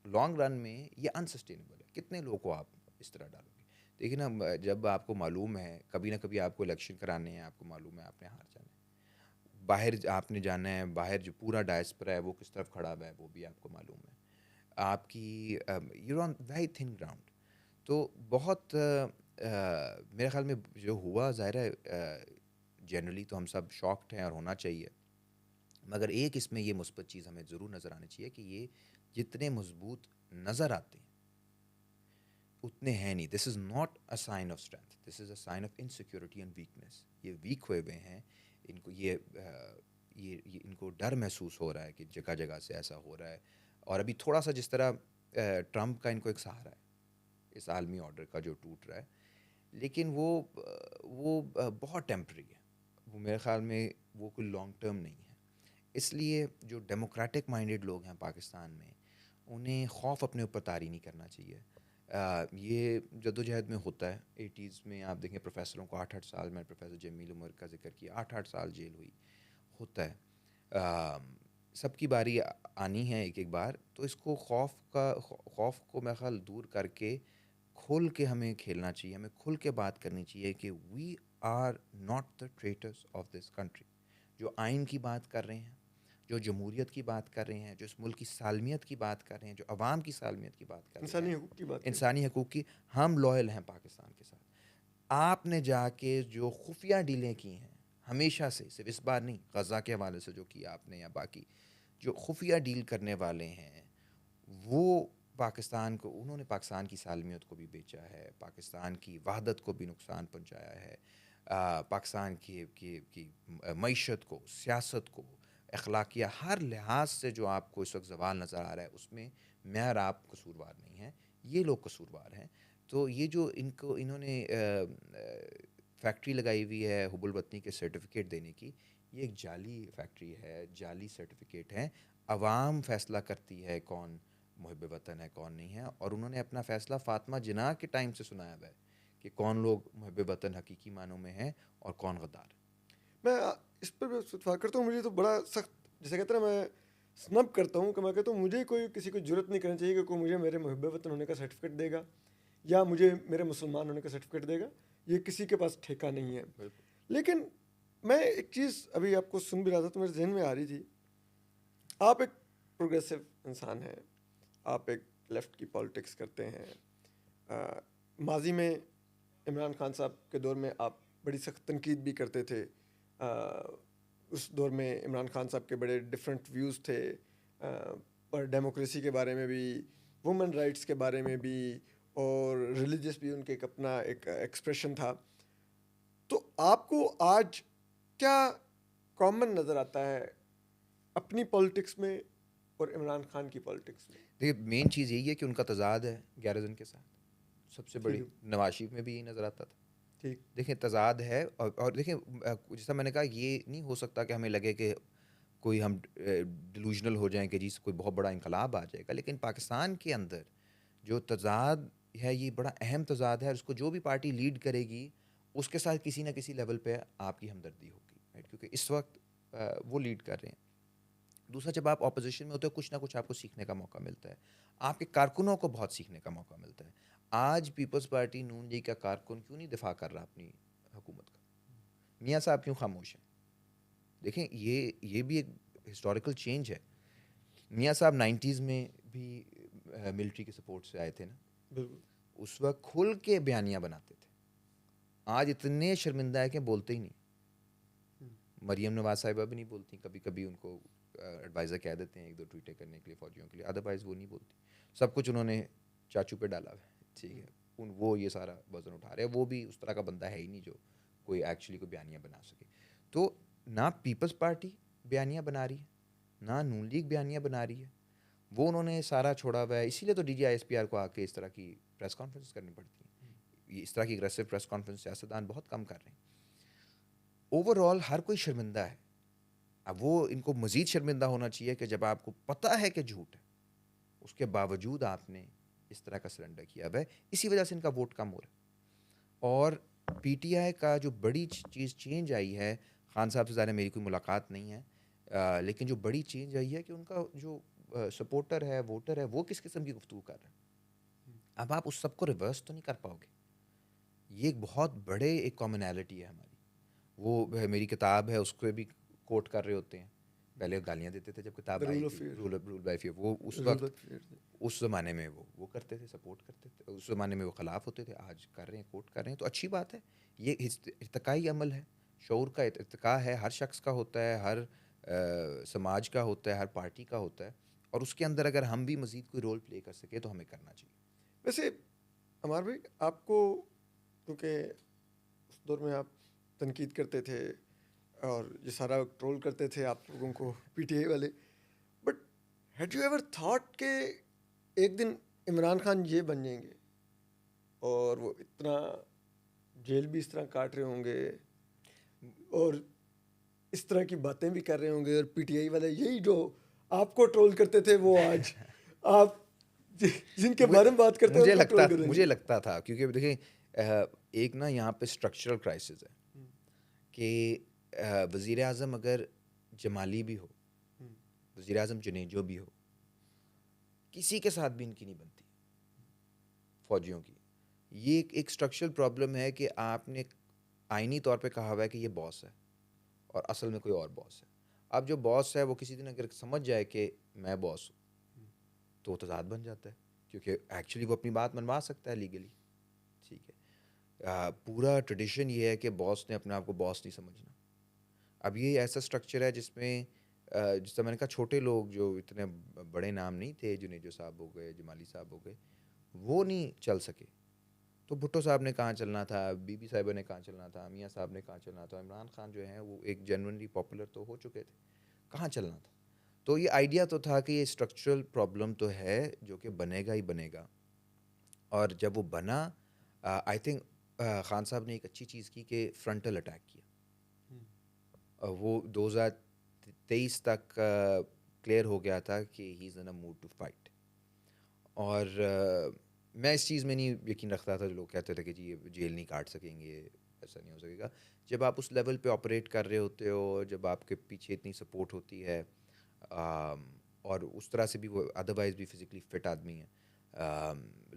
long run में ये अनसस्टेनेबल है। कितने लोगों को आप इस तरह डालोगे? देखिए ना, जब आपको मालूम है कभी ना कभी आपको इलेक्शन कराने हैं, आपको मालूम है आपने हार जाना है, बाहर आपने जाना है, बाहर जो पूरा डायस्पोरा है वो किस तरफ खड़ा हुआ है वो भी आपको मालूम है, आपकी you on very thin ground. तो बहुत मेरे ख्याल में जो हुआ, ज़ाहिर है जनरली तो हम सब शॉक्ड हैं और होना चाहिए, मगर एक इसमें ये मुस्बत चीज़ हमें ज़रूर नज़र आनी चाहिए कि ये जितने मजबूत नज़र आते हैं उतने हैं नहीं। This is not a sign of strength, this is a sign of insecurity and weakness. ये वीक हुए हुए हैं, इनको ये इनको डर महसूस हो रहा है कि जगह जगह से ऐसा हो रहा है। और अभी थोड़ा सा जिस तरह ट्रंप का इनको एक सहारा है इस आलमी ऑर्डर का जो टूट रहा है, लेकिन वो बहुत टेम्प्रेरी है, वो मेरे ख़्याल में वो कोई लॉन्ग टर्म नहीं है। इसलिए जो डेमोक्रेटिक माइंडेड लोग हैं पाकिस्तान में, उन्हें खौफ अपने ऊपर तारी नहीं करना चाहिए। ये जद्दोजहद में होता है। 80s में आप देखें प्रोफेसरों को 8-8 साल, मैंने प्रोफेसर जमील उमर का जिक्र किया, 8-8 साल जेल हुई, होता है। सबकी बारी आनी है एक एक बार, तो इसको खौफ को मेरा ख्याल दूर करके खुल के हमें खेलना चाहिए, हमें खुल के बात करनी चाहिए कि we are not the traitors of this country. जो आइन की बात कर रहे हैं, जो जमहूरियत की बात कर रहे हैं, जो इस मुल्क की सालमियत की बात कर रहे हैं, जो अवाम की सालमियत की बात कर रहे इंसानी हैं, हकूक़ की बात करें। इंसानी हकूक़ की, हम लॉयल हैं पाकिस्तान के साथ। आपने जाके जो खुफिया डीलें की हैं हमेशा से, सिर्फ इस बार नहीं, गज़ा के हवाले से जो किया आपने, या बाकी जो खुफिया डील करने वाले हैं, वो पाकिस्तान को, उन्होंने पाकिस्तान की सालमियत को भी बेचा है, पाकिस्तान की वहदत को भी नुकसान पहुंचाया है, पाकिस्तान की मईशत को, सियासत को, अखलाकिया, हर लिहाज से जो आपको इस वक्त ज़वाल नज़र आ रहा है, उसमें मैं और आप कसूरवार नहीं हैं, ये लोग कसूरवार हैं। तो ये जो इन्होंने फैक्ट्री लगाई हुई है हुबुल वतनी के सर्टिफिकेट देने की, ये एक जाली फैक्ट्री है, जाली सर्टिफिकेट है। अवाम फ़ैसला करती है कौन मुहिब वतन है, कौन नहीं है, और उन्होंने अपना फ़ैसला फ़ातिमा जिन्ना के टाइम से सुनाया हुआ है कि कौन लोग मुहिब वतन हकीकी मानों में हैं और कौन गद्दार। मैं इस पर भी इत्तेफाक करता हूँ। मुझे तो बड़ा सख्त, जैसे कहते हैं ना, मैं स्नब करता हूँ कि मैं कहता हूँ मुझे कोई किसी को जरूरत नहीं करनी चाहिए कि कोई मुझे मेरे मुहिब वतन होने का सर्टिफिकेट देगा या मुझे मेरे मुसलमान होने का सर्टिफिकेट देगा। ये किसी के पास ठेका नहीं है। लेकिन मैं एक चीज़ अभी आपको सुन भी रहा था तो मेरे जहन में आ रही थी। आप एक प्रोग्रेसिव इंसान हैं, आप एक लेफ़्ट की पॉलिटिक्स करते हैं। माजी में इमरान खान साहब के दौर में आप बड़ी सख्त तनकीद भी करते थे। उस दौर में इमरान खान साहब के बड़े डिफरेंट व्यूज़ थे, और डेमोक्रेसी के बारे में भी, वुमेन राइट्स के बारे में भी, और रिलीजियस भी उनके एक अपना एक एक्सप्रेशन था। तो आपको आज क्या कॉमन नज़र आता है अपनी पॉलिटिक्स में और इमरान खान की पॉलिटिक्स में? देखिए, मेन चीज़ यही है कि उनका तजाद है गैरजन के साथ, सबसे बड़ी। ठीक नवाज शरीफ में भी यही नज़र आता था। ठीक देखें, तजाद है, और देखें, जैसा मैंने कहा, ये नहीं हो सकता कि हमें लगे कि कोई हम डिलूजनल हो जाएं कि जी कोई बहुत बड़ा इनकलाब आ जाएगा। लेकिन पाकिस्तान के अंदर जो तजाद है, ये बड़ा अहम तजाद है, और उसको जो भी पार्टी लीड करेगी उसके साथ किसी ना किसी लेवल पे आपकी हमदर्दी होगी, राइट? क्योंकि इस वक्त वो लीड कर रहे हैं। दूसरा, जब आप ऑपोजिशन में होते हो, कुछ ना कुछ आपको सीखने का मौका मिलता है, आपके कारकुनों को बहुत सीखने का मौका मिलता है। आज पीपल्स पार्टी नून लीग का कारकुन क्यों नहीं दिफा कर रहा अपनी हुकूमत का? मियाँ साहब क्यों खामोश हैं? देखें, ये भी एक हिस्टोरिकल चेंज है। मियाँ साहब 90s में भी मिलिट्री के सपोर्ट से आए थे ना, बिल्कुल। उस वक्त खुल के बयानियाँ बनाते थे। आज इतने शर्मिंदा है कि बोलते ही नहीं। मरियम नवाज साहिबा भी नहीं बोलती, कभी कभी उनको एडवाइज़र कह देते हैं एक दो ट्वीटें करने के लिए फौजियों के लिए, अदरवाइज़ वो नहीं बोलती। सब कुछ उन्होंने चाचू पे डाला है, ठीक है, वो ये सारा वजन उठा रहे हैं। वो भी उस तरह का बंदा है ही नहीं जो कोई एक्चुअली कोई बयानियाँ बना सके। तो ना पीपल्स पार्टी बयानियाँ बना रही है, ना नून लीग बयानियाँ बना रही है, वो उन्होंने सारा छोड़ा हुआ है। इसीलिए तो DGI-SPR को आके इस तरह की प्रेस कॉन्फ्रेंस करनी पड़ती है। इस तरह की अग्रेसिव प्रेस कॉन्फ्रेंस सियासतदान बहुत कम कर रहे हैं। ओवरऑल हर कोई शर्मिंदा है। अब वो इनको मज़ीद शर्मिंदा होना चाहिए कि जब आपको पता है कि झूठ है, उसके बावजूद आपने इस तरह का सरेंडर किया हुआ है। इसी वजह से इनका वोट कम हो रहा है। और PTI का जो बड़ी चीज़ चेंज आई है, खान साहब से ज़्यादा मेरी कोई मुलाकात नहीं है, लेकिन जो बड़ी चेंज आई है कि उनका जो सपोर्टर है, वोटर है, वो किस किस्म की गुफ्तगू कर रहा है। अब आप उस सबको रिवर्स तो नहीं कर पाओगे। ये एक बहुत बड़े एक कॉमनैलिटी है हमारी। वो मेरी किताब है, उसको भी कोट कर रहे होते हैं। पहले गालियाँ देते थे जब किताब The आई Rule of थी, Fear। Rule by fear. वो उस Rule वक्त, by fear। उस ज़माने में वो करते थे, सपोर्ट करते थे। उस ज़माने में वो ख़िलाफ़ होते थे, आज कर रहे हैं, कोट कर रहे हैं, तो अच्छी बात है। ये इर्तिकाई अमल है, शऊर का इर्तिका है, हर शख्स का होता है, हर समाज का होता है, हर पार्टी का होता है, और उसके अंदर अगर हम भी मज़ीद कोई रोल प्ले कर सके तो हमें करना चाहिए। वैसे अमर भाई, आपको, क्योंकि उस दौर में आप तनकीद करते थे और ये सारा ट्रोल करते थे आप लोगों को, PTI वाले, but had you ever thought कि एक दिन इमरान खान ये बन जाएंगे और वो इतना जेल भी इस तरह काट रहे होंगे और इस तरह की बातें भी कर रहे होंगे, और PTI वाले यही जो आपको ट्रोल करते थे वो आज आप जिनके बारे में बात करते हैं उनको ट्रोल करेंगे? मुझे लगता था, क्योंकि देखिए, एक ना यहाँ पे स्ट्रक्चरल क्राइसिस है कि वज़ीर आज़म अगर जमाली भी हो, वज़ीर आज़म जुनेजो भी हो, किसी के साथ भी इनकी नहीं बनती, फ़ौजियों की। ये एक स्ट्रक्चरल प्रॉब्लम है कि आपने आईनी तौर पे कहा हुआ है कि ये बॉस है और असल में कोई और बॉस है। अब जो बॉस है वो किसी दिन अगर समझ जाए कि मैं बॉस हूँ तो तजाद बन जाता है, क्योंकि एक्चुअली वो अपनी बात मनवा सकता है लीगली। ठीक है। पूरा ट्रेडिशन ये है कि बॉस ने अपने आप को बॉस नहीं समझना। अब ये ऐसा स्ट्रक्चर है जिसमें जिस तरह मैंने कहा, छोटे लोग जो इतने बड़े नाम नहीं थे, जुनेजो साहब हो गए, जमाली साहब हो गए, वो नहीं चल सके। तो भुट्टो साहब ने कहाँ चलना था, बीबी साहिबा ने कहाँ चलना था, मियाँ साहब ने कहाँ चलना था, इमरान खान जो हैं वो एक जेन्युइनली पॉपुलर तो हो चुके थे, कहाँ चलना था। तो ये आइडिया तो था कि ये स्ट्रक्चरल प्रॉब्लम तो है जो कि बनेगा ही बनेगा। और जब वो बना, आई थिंक खान साहब ने एक अच्छी चीज़ की कि फ्रंटल अटैक किया। वो 2023 तक क्लियर हो गया था कि he is in a mood to fight. और मैं इस चीज़ में नहीं यकीन रखता था जो लोग कहते थे कि जी ये जेल नहीं काट सकेंगे, ऐसा नहीं हो सकेगा। जब आप उस लेवल पे ऑपरेट कर रहे होते हो, जब आपके पीछे इतनी सपोर्ट होती है, और उस तरह से भी वो अदरवाइज़ भी फिज़िकली फ़िट आदमी है।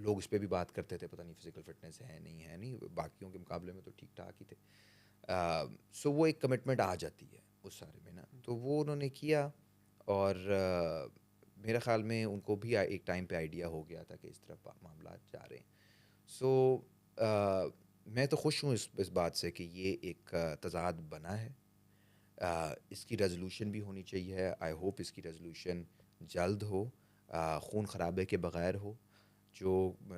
लोग इस पे भी बात करते थे, पता नहीं फ़िज़िकल फ़िटनेस है नहीं, बाकियों के मुकाबले में तो ठीक ठाक ही थे। सो वो एक कमिटमेंट आ जाती है उस सारे में ना, तो वो उन्होंने किया। और मेरे ख़्याल में उनको भी एक टाइम पे आइडिया हो गया था कि इस तरफ मामला जा रहे हैं। सो मैं तो खुश हूँ इस बात से कि ये एक तज़ाद बना है। इसकी रेजोल्यूशन भी होनी चाहिए। आई होप इसकी रेजोल्यूशन जल्द हो, खून खराबे के बग़ैर हो। जो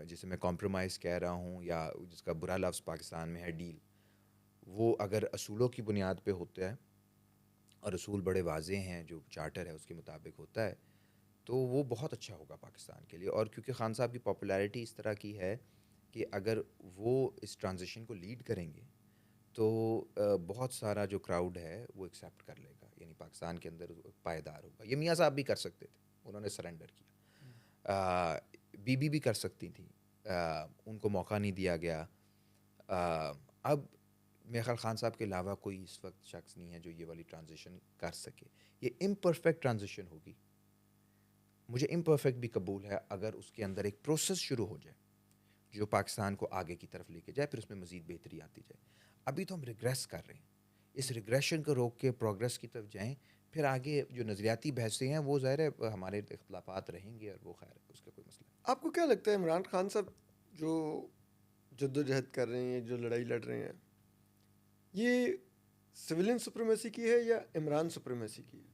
जिसे मैं कॉम्प्रोमाइज़ कह रहा हूँ या जिसका बुरा लफ्ज़ पाकिस्तान में है डील, वो अगर असूलों की बुनियाद पे होता है और असूल बड़े वाज़े हैं, जो चार्टर है उसके मुताबिक होता है, तो वो बहुत अच्छा होगा पाकिस्तान के लिए। और क्योंकि खान साहब की पॉपुलैरिटी इस तरह की है कि अगर वो इस ट्रांजिशन को लीड करेंगे तो बहुत सारा जो क्राउड है वो एक्सेप्ट कर लेगा, यानी पाकिस्तान के अंदर पायदार होगा। ये मियाँ साहब भी कर सकते थे, उन्होंने सरेंडर किया। बीबी भी कर सकती थी, उनको मौका नहीं दिया गया। अब मेरे ख्याल खान साहब के अलावा कोई इस वक्त शख्स नहीं है जो ये वाली ट्रांजिशन कर सके। ये इम्परफेक्ट ट्रांजिशन होगी, मुझे इम्परफेक्ट भी कबूल है, अगर उसके अंदर एक प्रोसेस शुरू हो जाए जो पाकिस्तान को आगे की तरफ लेके जाए, फिर उसमें मज़ीद बेहतरी आती जाए। अभी तो हम रिग्रेस कर रहे हैं, इस रिग्रेशन को रोक के प्रोग्रेस की तरफ जाएं, फिर आगे जो नज़रियाती बहसें हैं वो ज़ाहिर है हमारे इख्तलाफात रहेंगे, और वो खैर है, उसका कोई मसला नहीं। आपको क्या लगता है इमरान खान साहब जो जद्दोजहद कर रहे हैं, जो लड़ाई लड़ रहे हैं, ये सिविलियन सुप्रीमेसी की है या इमरान सुप्रीमेसी की है?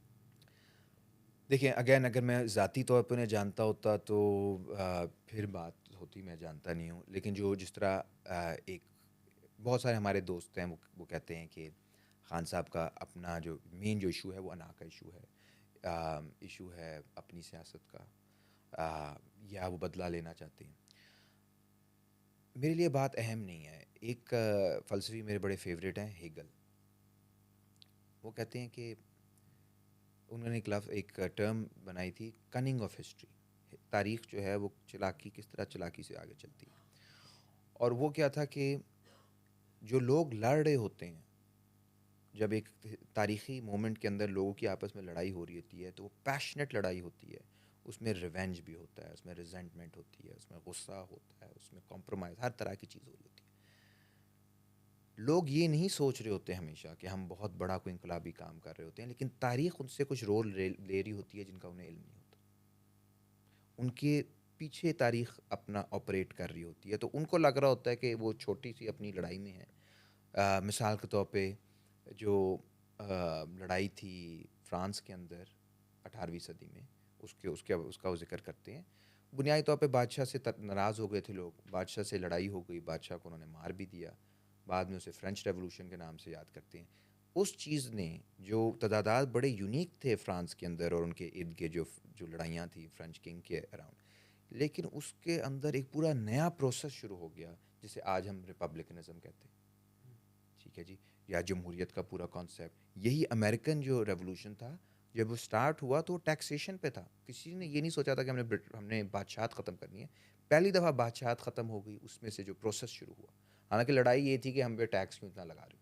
देखिए अगेन, अगर मैं ज़ाती तौर पर उन्हें जानता होता तो फिर बात होती, मैं जानता नहीं हूँ। लेकिन जो जिस तरह एक बहुत सारे हमारे दोस्त हैं, वो कहते हैं कि खान साहब का अपना जो मेन जो इशू है वो अना का इशू है, इशू है अपनी सियासत का, या वो बदला लेना चाहते हैं। मेरे लिए बात अहम नहीं है। एक फ़लसफ़ी मेरे बड़े फेवरेट हैं, हेगल। वो कहते हैं कि उन्होंने एक टर्म बनाई थी, कनिंग ऑफ हिस्ट्री। तारीख़ जो है वो चालाकी, किस तरह चालाकी से आगे चलती है। और वो क्या था कि जो लोग लड़ रहे होते हैं, जब एक तारीख़ी मोमेंट के अंदर लोगों की आपस में लड़ाई हो रही होती है, तो वो पैशनेट लड़ाई होती है, उसमें रिवेंज भी होता है, उसमें रिजेंटमेंट होती है, उसमें गुस्सा होता है, उसमें कॉम्प्रोमाइज़, हर तरह की चीज़ हो रही होती है। लोग ये नहीं सोच रहे होते हमेशा कि हम बहुत बड़ा कोई इंकलाबी काम कर रहे होते हैं, लेकिन तारीख़ उनसे कुछ रोल ले रही होती है जिनका उन्हें इल्म नहीं होता। उनके पीछे तारीख़ अपना ऑपरेट कर रही होती है, तो उनको लग रहा होता है कि वो छोटी सी अपनी लड़ाई में है। मिसाल के तौर पे जो लड़ाई थी फ्रांस के अंदर 18वीं सदी में, उसका वो ज़िक्र करते हैं। बुनियादी तौर पे बादशाह से नाराज़ हो गए थे लोग, बादशाह से लड़ाई हो गई, बादशाह को उन्होंने मार भी दिया, बाद में उसे फ्रेंच रेवोल्यूशन के नाम से याद करते हैं। उस चीज़ ने, जो तदादाद बड़े यूनिक थे फ्रांस के अंदर और उनके इर्द गिर्द जो जो लड़ाइयाँ थी फ्रेंच किंग के अराउंड, लेकिन उसके अंदर एक पूरा नया प्रोसेस शुरू हो गया जिसे आज हम रिपब्लिकनिज़म कहते हैं। ठीक है जी, या जमहूरियत का पूरा कॉन्सेप्ट। यही अमेरिकन जो रेवोल्यूशन था, जब वो स्टार्ट हुआ तो टैक्सेशन पे था। किसी ने ये नहीं सोचा था कि हमने बादशाहत ख़त्म करनी है। पहली दफ़ा बादशाहत ख़त्म हो गई, उसमें से जो प्रोसेस शुरू हुआ। हालांकि लड़ाई ये थी कि हम पे टैक्स क्यों इतना लगा रहे हो।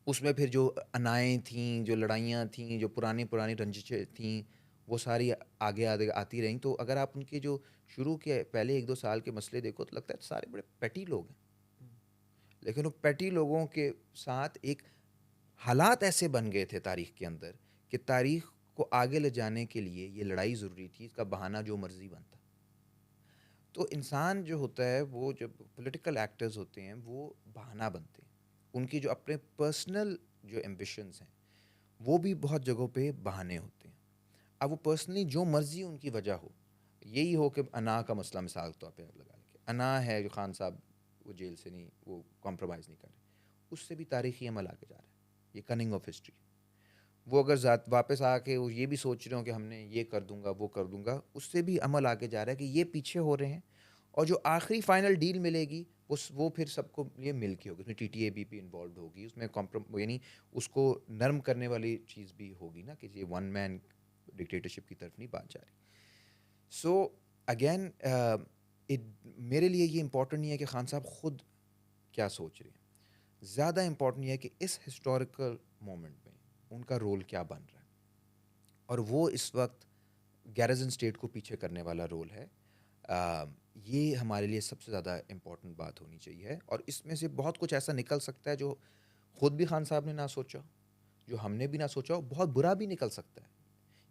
उसमें फिर जो अनाएँ थीं, जो लड़ाइयाँ थीं, जो पुरानी पुरानी रंजिशें थीं, वो सारी आगे आगे आती रहीं। तो अगर आप उनके जो शुरू के पहले 1-2 साल के मसले देखो तो लगता है सारे बड़े पेटी लोग हैं, लेकिन वो पेटी लोगों के साथ एक हालात ऐसे बन गए थे तारीख के अंदर कि तारीख को आगे ले जाने के लिए ये लड़ाई ज़रूरी थी, इसका बहाना जो मर्ज़ी बनता। तो इंसान जो होता है वो जब पॉलिटिकल एक्टर्स होते हैं वो बहाना बनते हैं, उनकी जो अपने पर्सनल जो एम्बिशंस हैं वो भी बहुत जगहों पे बहाने होते हैं। अब वो पर्सनली जो मर्ज़ी उनकी वजह हो, यही हो कि अना का मसला मिसाल के तौर पे आप लगा लें, अना है जो खान साहब वो जेल से नहीं, वो कॉम्प्रोमाइज़ नहीं कर रहे, उससे भी तारीख़ी अमल आगे जा रहा है, ये कनिंग ऑफ हिस्ट्री। वो अगर ज़ात वापस आके वो ये भी सोच रहे हो कि हमने ये कर दूंगा वो कर दूंगा, उससे भी अमल आगे जा रहा है कि ये पीछे हो रहे हैं। और जो आखिरी फाइनल डील मिलेगी वो फिर सबको ये मिल के होगी, उसमें टीटीए भी इन्वॉल्व होगी, उसमें कॉम्प्रो यानी उसको नरम करने वाली चीज़ भी होगी ना, कि ये वन मैन डिक्टेटरशिप की तरफ नहीं बात जा रही। सो अगेन मेरे लिए ये इम्पोर्टेंट नहीं है कि खान साहब खुद क्या सोच रहे हैं, ज़्यादा इम्पोर्टेंट ये है कि इस हिस्टोरिकल मोमेंट में उनका रोल क्या बन रहा है, और वो इस वक्त गैरिजन स्टेट को पीछे करने वाला रोल है। ये हमारे लिए सबसे ज़्यादा इम्पोर्टेंट बात होनी चाहिए, और इसमें से बहुत कुछ ऐसा निकल सकता है जो ख़ुद भी खान साहब ने ना सोचा, जो हमने भी ना सोचा, और बहुत बुरा भी निकल सकता है।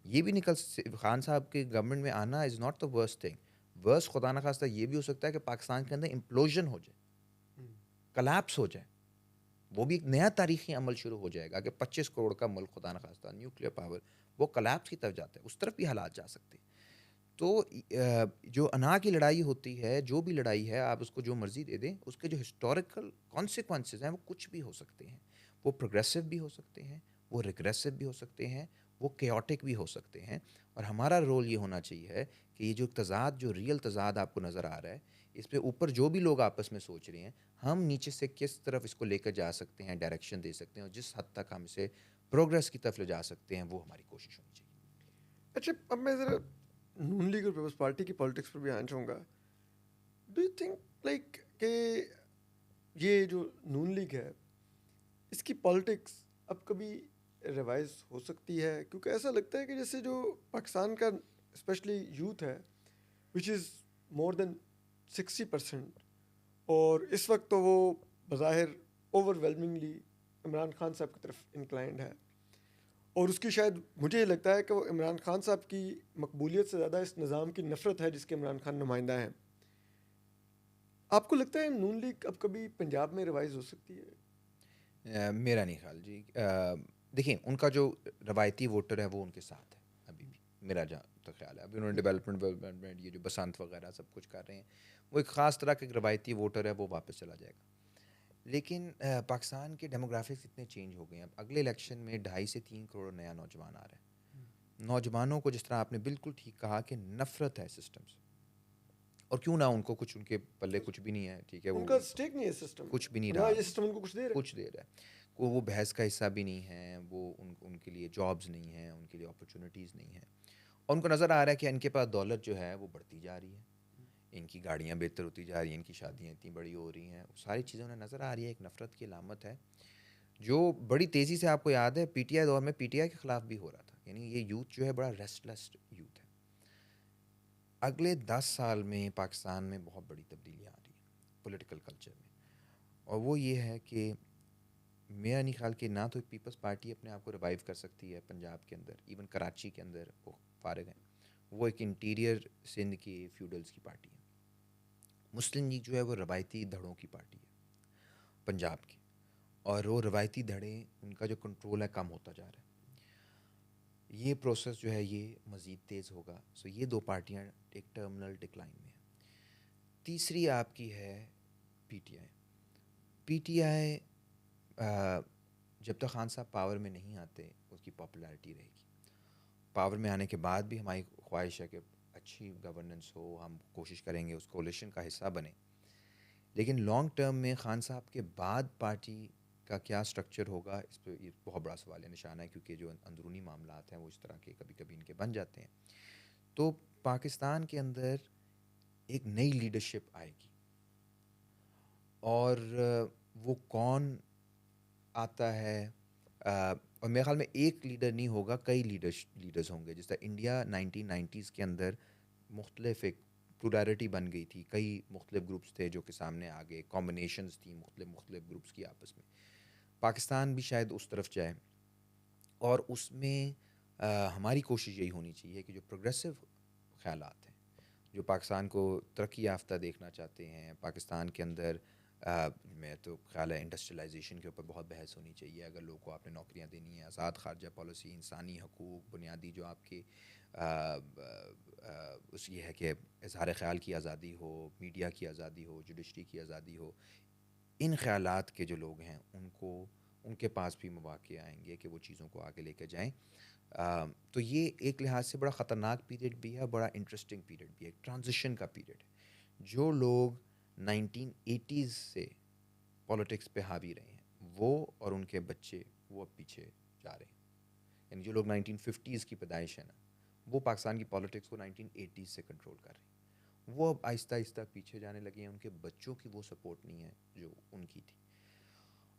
ये भी खान साहब के गवर्नमेंट में आना is not the worst thing. Worst खुदा ना खास्ता ये भी हो सकता है कि पाकिस्तान के अंदर इम्प्लोजन हो जाए, कलैप्स हो जाए, वो भी एक नया तारीखी अमल शुरू हो जाएगा कि 25 करोड़ का मुल्क खुदा न खास्ता न्यूक्लियर पावर वो कलैप्स की तरफ जाता है, उस तरफ भी हालात जा सकते हैं। तो जो अना की लड़ाई होती है, जो भी लड़ाई है, आप उसको जो मर्ज़ी दे दें, उसके जो हिस्टोरिकल कॉन्सिक्वेंसेस हैं वो कुछ भी हो सकते हैं। वो प्रोग्रेसिव भी हो सकते हैं, वो रिग्रेसिव भी हो सकते हैं, वो केओटिक भी हो सकते हैं। और हमारा रोल ये होना चाहिए कि ये जो तज़ाद, जो रियल तज़ाद आपको नज़र आ रहा है, इस पे ऊपर जो भी लोग आपस में सोच रहे हैं, हम नीचे से किस तरफ इसको लेकर जा सकते हैं, डायरेक्शन दे सकते हैं, और जिस हद तक हम इसे प्रोग्रेस की तरफ ले जा सकते हैं, वो हमारी कोशिश होनी चाहिए। अच्छा, अब मैं ज़रा नून लीग और पीपल्स पार्टी की पॉलिटिक्स पर भी आना चाहूँगा। डू यू थिंक लाइक कि ये जो नून लीग है इसकी पॉलिटिक्स अब कभी रिवाइज हो सकती है? क्योंकि ऐसा लगता है कि जैसे जो पाकिस्तान का स्पेशली यूथ है विच इज़ मोर देन 60%, और इस वक्त तो वो बज़ाहिर ओवरवेलमिंगली इमरान खान साहब की तरफ इंक्लाइंड है, और उसकी शायद मुझे लगता है कि वो इमरान खान साहब की मकबूलियत से ज़्यादा इस निज़ाम की नफ़रत है जिसके इमरान खान नुमाइंदा हैं। आपको लगता है नून लीग अब कभी पंजाब में रिवाइज हो सकती है? मेरा नहीं ख्याल जी। देखिए, उनका जो रवायती वोटर है वो उनके साथ है अभी भी, मेरा जहाँ तक ख्याल है। अभी उन्होंने डेवलपमेंट ये जो बसंत वगैरह सब कुछ कर रहे हैं, वो एक ख़ास तरह का एक रवायती वोटर है, वो वापस चला जाएगा। लेकिन पाकिस्तान के डेमोग्राफिक्स इतने चेंज हो गए हैं, अब अगले इलेक्शन में 2.5 से 3 करोड़ नया नौजवान आ रहा है। नौजवानों को, जिस तरह आपने बिल्कुल ठीक कहा, कि नफ़रत है सिस्टम से, और क्यों ना उनको कुछ, उनके पल्ले कुछ भी नहीं है, ठीक है, वो उनका स्टेक नहीं है सिस्टम में, कुछ भी नहीं ना रहा, ये सिस्टम उनको कुछ दे रहा है। कुछ दे रहा है, वो बहस का हिस्सा भी नहीं है, वो उनके लिए जॉब्स नहीं हैं, उनके लिए अपॉर्चुनिटीज़ नहीं हैं, और उनको नज़र आ रहा है कि इनके पास दौलत जो है वो बढ़ती जा रही है, इनकी गाड़ियाँ बेहतर होती जा रही हैं, इनकी शादियाँ इतनी बड़ी हो रही हैं, सारी चीज़ें उन्हें नज़र आ रही है। एक नफ़रत की अलामत है जो बड़ी तेज़ी से, आपको याद है पीटीआई दौर में पीटीआई के ख़िलाफ़ भी हो रहा था, यानी ये यूथ जो है बड़ा रेस्टलेस यूथ है। अगले 10 साल में पाकिस्तान में बहुत बड़ी तब्दीलियाँ आ रही हैं पॉलिटिकल कल्चर में, और वो ये है कि मेरा नहीं ख्याल कि ना तो पीपल्स पार्टी अपने आप को रिवाइव कर सकती है पंजाब के अंदर, इवन कराची के अंदर वो फारिग हैं, वो एक इंटीरियर सिंध की फ्यूडल्स की पार्टी है। मुस्लिम लीग जो है वो रवायती धड़ों की पार्टी है पंजाब की, और वो रवायती धड़े, उनका जो कंट्रोल है कम होता जा रहा है। ये प्रोसेस जो है ये मज़ीद तेज़ होगा। सो ये दो पार्टियां एक टर्मिनल डिक्लाइन में है। तीसरी आपकी है पीटीआई। पीटीआई जब तक खान साहब पावर में नहीं आते उसकी पॉपुलैरिटी रहेगी। पावर में आने के बाद भी हमारी ख्वाहिश है कि अच्छी गवर्नेंस हो, हम कोशिश करेंगे उस कोalition का हिस्सा बने, लेकिन लॉन्ग टर्म में खान साहब के बाद पार्टी का क्या स्ट्रक्चर होगा, इस पर ये बहुत बड़ा सवाल निशान है, क्योंकि जो अंदरूनी मामलात हैं वो इस तरह के कभी कभी इनके बन जाते हैं। तो पाकिस्तान के अंदर एक नई लीडरशिप आएगी, और वो कौन आता है और मेरे ख्याल में एक लीडर नहीं होगा, कई लीडर्स होंगे। जिस तरह इंडिया 1990s के अंदर मुख्तलिफ एक प्लुरैलिटी बन गई थी, कई मुख्तलिफ ग्रुप्स थे जो कि सामने आ गए, कॉम्बिनेशंस थी मुख्तलिफ ग्रुप्स की आपस में। पाकिस्तान भी शायद उस तरफ जाए, और उसमें हमारी कोशिश यही होनी चाहिए कि जो प्रोग्रेसिव ख़यालात हैं, जो पाकिस्तान को तरक्की याफ्ता देखना चाहते हैं, पाकिस्तान के अंदर मैं तो ख्याल है इंडस्ट्रियलाइजेशन के ऊपर बहुत बहस होनी चाहिए। अगर लोगों को आपने नौकरियां देनी है, आज़ाद खारजा पॉलिसी, इंसानी हकूक़, बुनियादी जो आपके उस ये है कि इज़हार ख़याल की आज़ादी हो, मीडिया की आज़ादी हो, जुडिशरी की आज़ादी हो, इन ख़यालात के जो लोग हैं उनको, उनके पास भी मौक़े आएंगे कि वो चीज़ों को आगे लेकर जाएँ। तो ये एक लिहाज से बड़ा ख़तरनाक पीरियड भी है, बड़ा इंटरेस्टिंग पीरियड भी है, ट्रांजिशन का पीरियड है। जो लोग 1980s से पॉलिटिक्स पे हावी रहे हैं, वो और उनके बच्चे वो अब पीछे जा रहे हैं। यानी जो लोग 1950s की पैदाइश है ना, वो पाकिस्तान की पॉलिटिक्स को 1980s से कंट्रोल कर रहे हैं। वो अब आहिस्ता आहिस्ता पीछे जाने लगे हैं, उनके बच्चों की वो सपोर्ट नहीं है जो उनकी थी।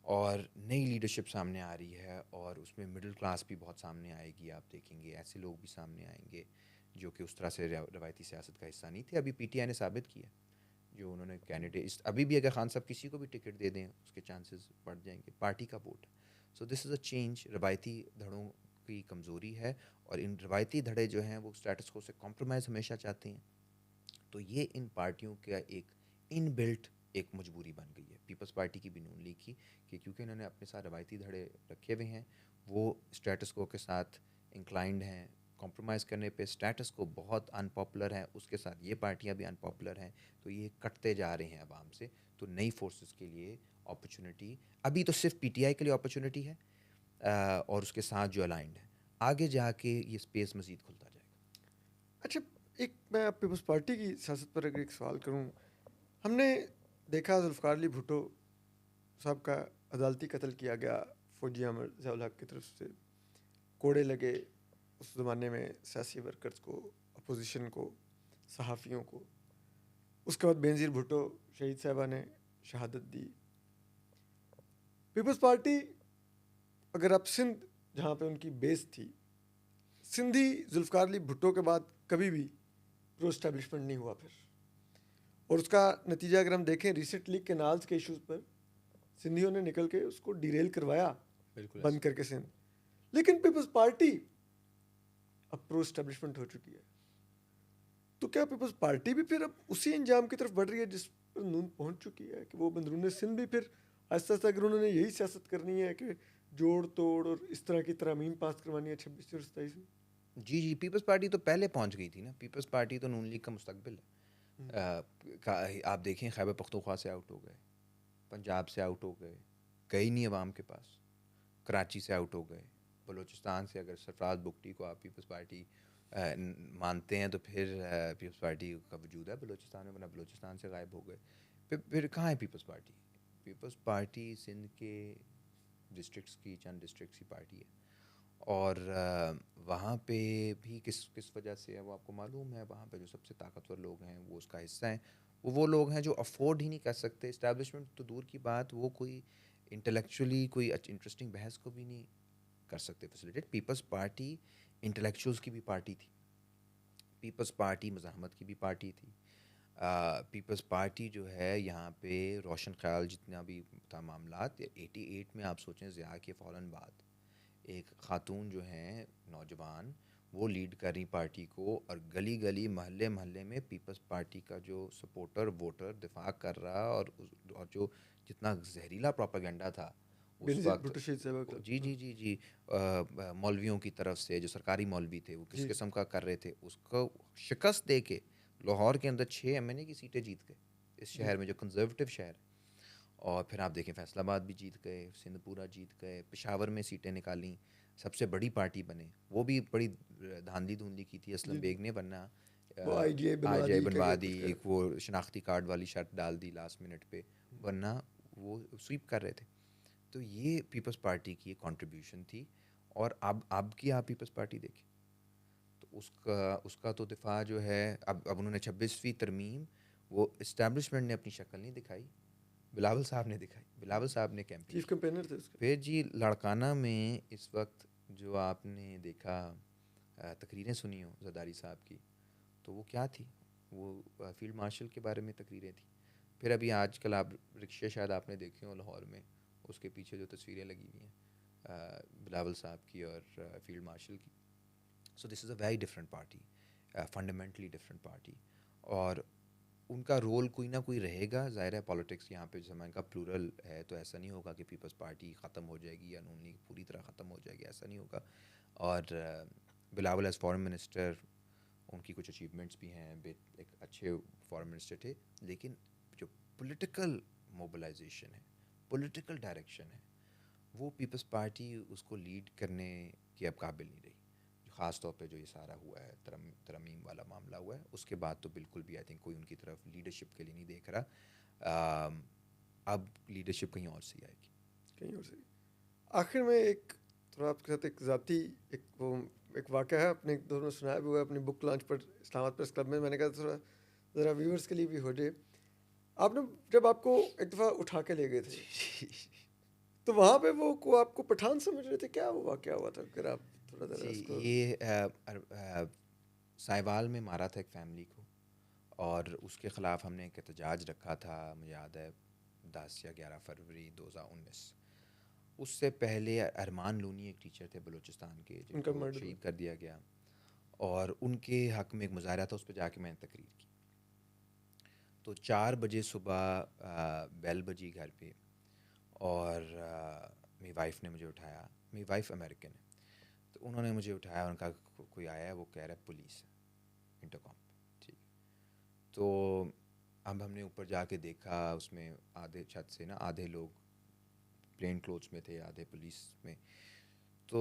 और नई लीडरशिप सामने आ रही है, और उसमें मिडिल क्लास भी बहुत सामने आएगी। आप देखेंगे ऐसे लोग भी सामने आएंगे जो कि उस तरह से रवायती सियासत का हिस्सा नहीं थे। अभी पीटीआई ने साबित किया, जो उन्होंने कैंडिडेट, अभी भी अगर खान साहब किसी को भी टिकट दे दें उसके चांसेस बढ़ जाएंगे, पार्टी का वोट। So this is a change. रवायती धड़ों की कमज़ोरी है, और इन रवायती धड़े जो हैं वो स्टेटस को से कॉम्प्रोमाइज़ हमेशा चाहते हैं। तो ये इन पार्टियों का एक इनबिल्ट एक मजबूरी बन गई है, पीपल्स पार्टी की भी, नून लीग की, कि क्योंकि इन्होंने अपने साथ रवायती धड़े रखे हुए हैं, वो स्टेटस को के साथ इंक्लाइंड हैं, कॉम्प्रोमाइज़ करने पे। स्टेटस को बहुत अनपॉपुलर है, उसके साथ ये पार्टियां भी अनपॉपुलर हैं, तो ये कटते जा रहे हैं आवाम से। तो नई फोर्सेस के लिए अपॉर्चुनिटी, अभी तो सिर्फ पीटीआई के लिए अपॉर्चुनिटी है, और उसके साथ जो अलाइंड है, आगे जाके ये स्पेस मज़ीद खुलता जाएगा। अच्छा, एक मैं पीपल्स पार्टी की सियासत पर अगर एक सवाल करूं, हमने देखा जुल्फ़िकार अली भुट्टो साहब का अदालती कत्ल किया गया फौजी आमिर ज़ियाउल हक की तरफ से, कोड़े लगे उस ज़माने में सियासी वर्कर्स को, अपोजिशन को, सहाफ़ियों को। उसके बाद बेनज़ीर भुट्टो शहीद साहबा ने शहादत दी। पीपल्स पार्टी, अगर आप सिंध जहाँ पे उनकी बेस थी, सिंधी जुल्फ़िकार अली भुट्टो के बाद कभी भी प्रो इस्टेब्लिशमेंट नहीं हुआ फिर, और उसका नतीजा अगर हम देखें रिसेंटली कैनाल्स के इश्यूज़ पर सिंधियों ने निकल के उसको डिरेल करवाया, बिल्कुल बंद करके सिंध। लेकिन पीपल्स पार्टी अब प्रो इस्टेब्लिशमेंट हो चुकी है, तो क्या पीपल्स पार्टी भी फिर अब उसी अंजाम की तरफ बढ़ रही है जिस पर नून पहुंच चुकी है, कि वो बंदरून सिंध भी फिर आहिस्ता आहिस्ता, अगर उन्होंने यही सियासत करनी है कि जोड़ तोड़ और इस तरह की तरमीम पास करवानी है 26 और 27 में? जी जी, पीपल्स पार्टी तो पहले पहुंच गई थी ना। पीपल्स पार्टी तो नून लीग का मुस्तकबिल है। आप देखें, खैबर पख्तूनख्वा से आउट हो गए, पंजाब से आउट हो गए, गई नहीं अवाम के पास, कराची से आउट हो गए, बलूचिस्तान से अगर सरफराज बुगटी को आप पीपल्स पार्टी मानते हैं तो फिर पीपल्स पार्टी का वजूद है बलूचिस्तान में, वरना बलूचिस्तान से गायब हो गए। फिर कहाँ है पीपल्स पार्टी? पीपल्स पार्टी सिंध के डिस्ट्रिक्ट्स की, चंद डिस्ट्रिक्ट्स की पार्टी है, और वहाँ पे भी किस किस वजह से है वो आपको मालूम है। वहाँ पे जो सबसे ताकतवर लोग हैं वो उसका हिस्सा हैं। वो लोग हैं जो अफोर्ड ही नहीं कर सकते, इस्टेब्लिशमेंट तो दूर की बात, वो कोई इंटेलेक्चुअली कोई इंटरेस्टिंग बहस को भी नहीं कर सकते फैसिलिटेट। पीपल्स पार्टी इंटेलेक्चुअल्स की भी पार्टी थी, पीपल्स पार्टी मज़ाहमत की भी पार्टी थी। पीपल्स पार्टी जो है यहाँ पे रोशन ख्याल जितना भी था मामलात, 88 में आप सोचें ज़िया के फ़ौरन बाद एक ख़ातून जो हैं नौजवान, वो लीड कर रही पार्टी को, और गली गली मोहल्ले मोहल्ले में पीपल्स पार्टी का जो सपोर्टर वोटर दिफा कर रहा, और जो जितना जहरीला प्रोपागेंडा था उस बेनज़ीर वक्त। भुट्टो शहीद साहब का, जी जी जी जी, मौलवियों की तरफ से जो सरकारी मौलवी थे वो किस जी। किस्म का कर रहे थे, उसको शिकस्त दे के लाहौर के अंदर 6 एमएनए की सीटें जीत गए, इस जी। शहर में जो कंजर्वेटिव शहर है। और फिर आप देखें फैसलाबाद भी जीत गए, सिंध पूरा जीत गए, पेशावर में सीटें निकाली, सबसे बड़ी पार्टी बने। वो भी बड़ी धांधली धुंधली की थी असलम जी बेग ने, वरना वो आईजीआई बनवा आईजीआई दी क्या बनवा क्या दी, कुछ कर। एक वो शनाख्ती कार्ड वाली शर्त डाल दी लास्ट मिनट पे, वरना वो स्वीप कर रहे थे। तो ये पीपल्स पार्टी की कंट्रीब्यूशन थी। और अब की आप पीपल्स पार्टी देखें तो उसका उसका तो दिफा जो है, अब उन्होंने 26वीं तरमीम, वो इस्टेब्लिशमेंट ने अपनी शक्ल नहीं दिखाई, बिलावल साहब ने दिखाई, बिलावल साहब ने कैंपेन चीफ कैंपेनर थे उसके। फिर जी लड़काना में इस वक्त जो आपने देखा तकरीरें सुनी हो ज़रदारी साहब की, तो वो क्या थी, वो फील्ड मार्शल के बारे में तकरीरें थी। फिर अभी आजकल आप रिक्शे शायद आपने देखे हो लाहौर में, उसके पीछे जो तस्वीरें लगी हुई हैं बिलावल साहब की और फील्ड मार्शल की। सो this is a very different party, fundamentally different party, और उनका रोल कोई ना कोई रहेगा। ज़ाहिर है पॉलिटिक्स यहाँ पे ज़माने का प्लूरल है, तो ऐसा नहीं होगा कि पीपल्स पार्टी ख़त्म हो जाएगी या नून लीग पूरी तरह ख़त्म हो जाएगी, ऐसा नहीं होगा। और बिलावल एज़ फॉरेन मिनिस्टर, उनकी कुछ अचीवमेंट्स भी हैं, एक अच्छे फॉरेन मिनिस्टर थे, लेकिन जो पॉलिटिकल मोबिलाइजेशन है, पॉलिटिकल डायरेक्शन है, वो पीपल्स पार्टी उसको लीड करने की अब काबिल नहीं रही। ख़ास तौर पे जो ये सारा हुआ है, तरमीम वाला मामला हुआ है, उसके बाद तो बिल्कुल भी आई थिंक कोई उनकी तरफ लीडरशिप के लिए नहीं देख रहा। अब लीडरशिप कहीं और से आएगी, कहीं और से। आखिर में एक थोड़ा आपके साथ एक ज़ाती एक वाक़या है, अपने दोनों सुनाया भी हुआ है अपनी बुक लॉन्च पर इस्लामाबाद प्रेस क्लब में। मैंने कहा थोड़ा ज़रा व्यूअर्स के लिए भी हो जाए। आपने जब आपको एक दफ़ा उठा के ले गए थे तो वहाँ पे वो को आपको पठान समझ रहे थे, क्या वो वाक़या हुआ था? अगर आप थोड़ा ज़रा जी उसको। ये साहिवाल में मारा था एक फैमिली को, और उसके ख़िलाफ़ हमने एक एहतजाज रखा था, मुझे याद है 10 या 11 फरवरी 2019। उससे पहले अरमान लूनी एक टीचर थे बलूचिस्तान के, उनका जिनको मर्डर शहीद कर दिया गया, और उनके हक़ में एक मुज़ाहरा था, उस पर जाके मैंने तकरीर की। तो 4 बजे सुबह बेल बजी घर पे, और मेरी वाइफ ने मुझे उठाया। मेरी वाइफ अमेरिकन है, तो उन्होंने मुझे उठाया, उनका कोई आया है, वो कह रहा है पुलिस है, इंटरकॉम पे, ठीक। तो अब हमने ऊपर जाके देखा, उसमें आधे छत से ना, आधे लोग प्लेन क्लोथ्स में थे, आधे पुलिस में। तो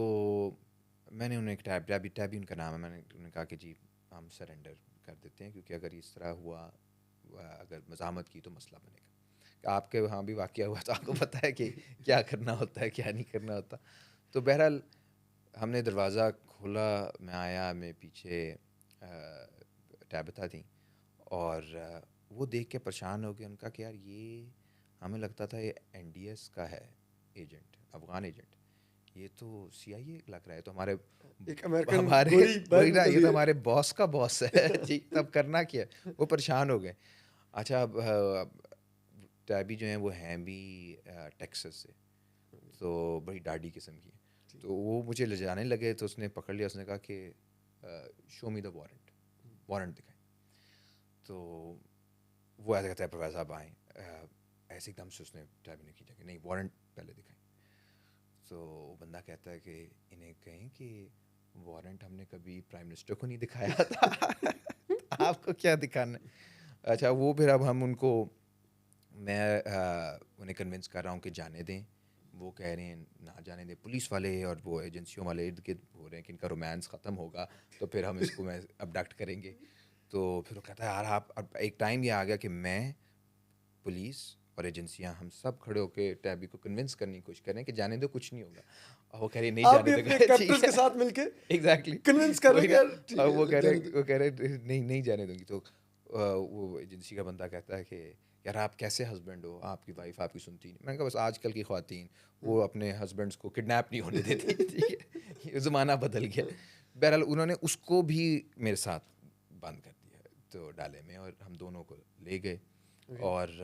मैंने उन्हें एक टैबी उनका नाम है, मैंने उन्हें कहा कि जी हम सरेंडर कर देते हैं, क्योंकि अगर इस तरह हुआ, अगर मज़ामत की तो मसला बनेगा। आपके वहाँ भी वाक़या हुआ तो आपको पता है कि क्या करना होता है, क्या नहीं करना होता। तो बहरहाल हमने दरवाज़ा खोला, मैं आया, मेरे पीछे टैबथा थी, और वो देख के परेशान हो गए। उनका कि यार ये हमें लगता था ये NDS का है एजेंट, अफ़गान एजेंट, ये तो CIA लग रहा है, तो हमारे एक अमेरिकन हमारे गोरी वही बैग ना, निकल ये तो गई। हमारे बॉस का बॉस है जी, तब करना क्या है? वो परेशान हो गए। अच्छा, अब टैबी जो हैं वो हैं भी टेक्सास से, तो बड़ी डाडी किस्म की है। तो वो मुझे ले जाने लगे, तो उसने पकड़ लिया, उसने कहा कि show me the warrant, warrant दिखाएं। तो वो ऐसा कहता है प्रोफेसर साहब आएँ, ऐसे एकदम से उसने टैबी ने खींचा कि नहीं वारंट पहले दिखाएं। तो बंदा कहता है कि इन्हें कहें कि वारंट हमने कभी प्राइम मिनिस्टर को नहीं दिखाया था आपको क्या दिखाना है? अच्छा, वो फिर अब हम उनको, मैं उन्हें कन्विंस कर रहा हूँ कि जाने दें, वो कह रहे हैं ना जाने दें। पुलिस वाले और वो एजेंसियों वाले इर्द गिर्द हो रहे हैं कि इनका रोमांस ख़त्म होगा, तो फिर हम इसको मैं अबडक्ट करेंगे। तो फिर वो कहता है यार आप, अब एक टाइम ये आ गया कि मैं, पुलिस और एजेंसियां, हम सब खड़े होकर टैबी को कन्विंस करने की कोशिश करें कि जाने दो, कुछ नहीं होगा। और वो कह रही नहीं आप जाने भी देगा अपने ठीक कैप्टन्स है के साथ मिलके एग्जैक्टली कन्विंस कर रहे वही हैं कि ना। यार ठीक और है, वो कह जाने दो। रहे नहीं जाने दूंगी। तो वो एजेंसी का बंदा कहता है कि यार आप कैसे हस्बैंड हो, आपकी वाइफ आपकी सुनती नहीं। मैंने कहा बस आजकल की ख्वातीन वो अपने हस्बैंड्स को किडनैप नहीं होने देती ठीक है, ये ज़माना बदल गया। बहरहाल उन्होंने उसको भी मेरे साथ बंद कर दिया तो डाले में, और हम दोनों को ले गए, और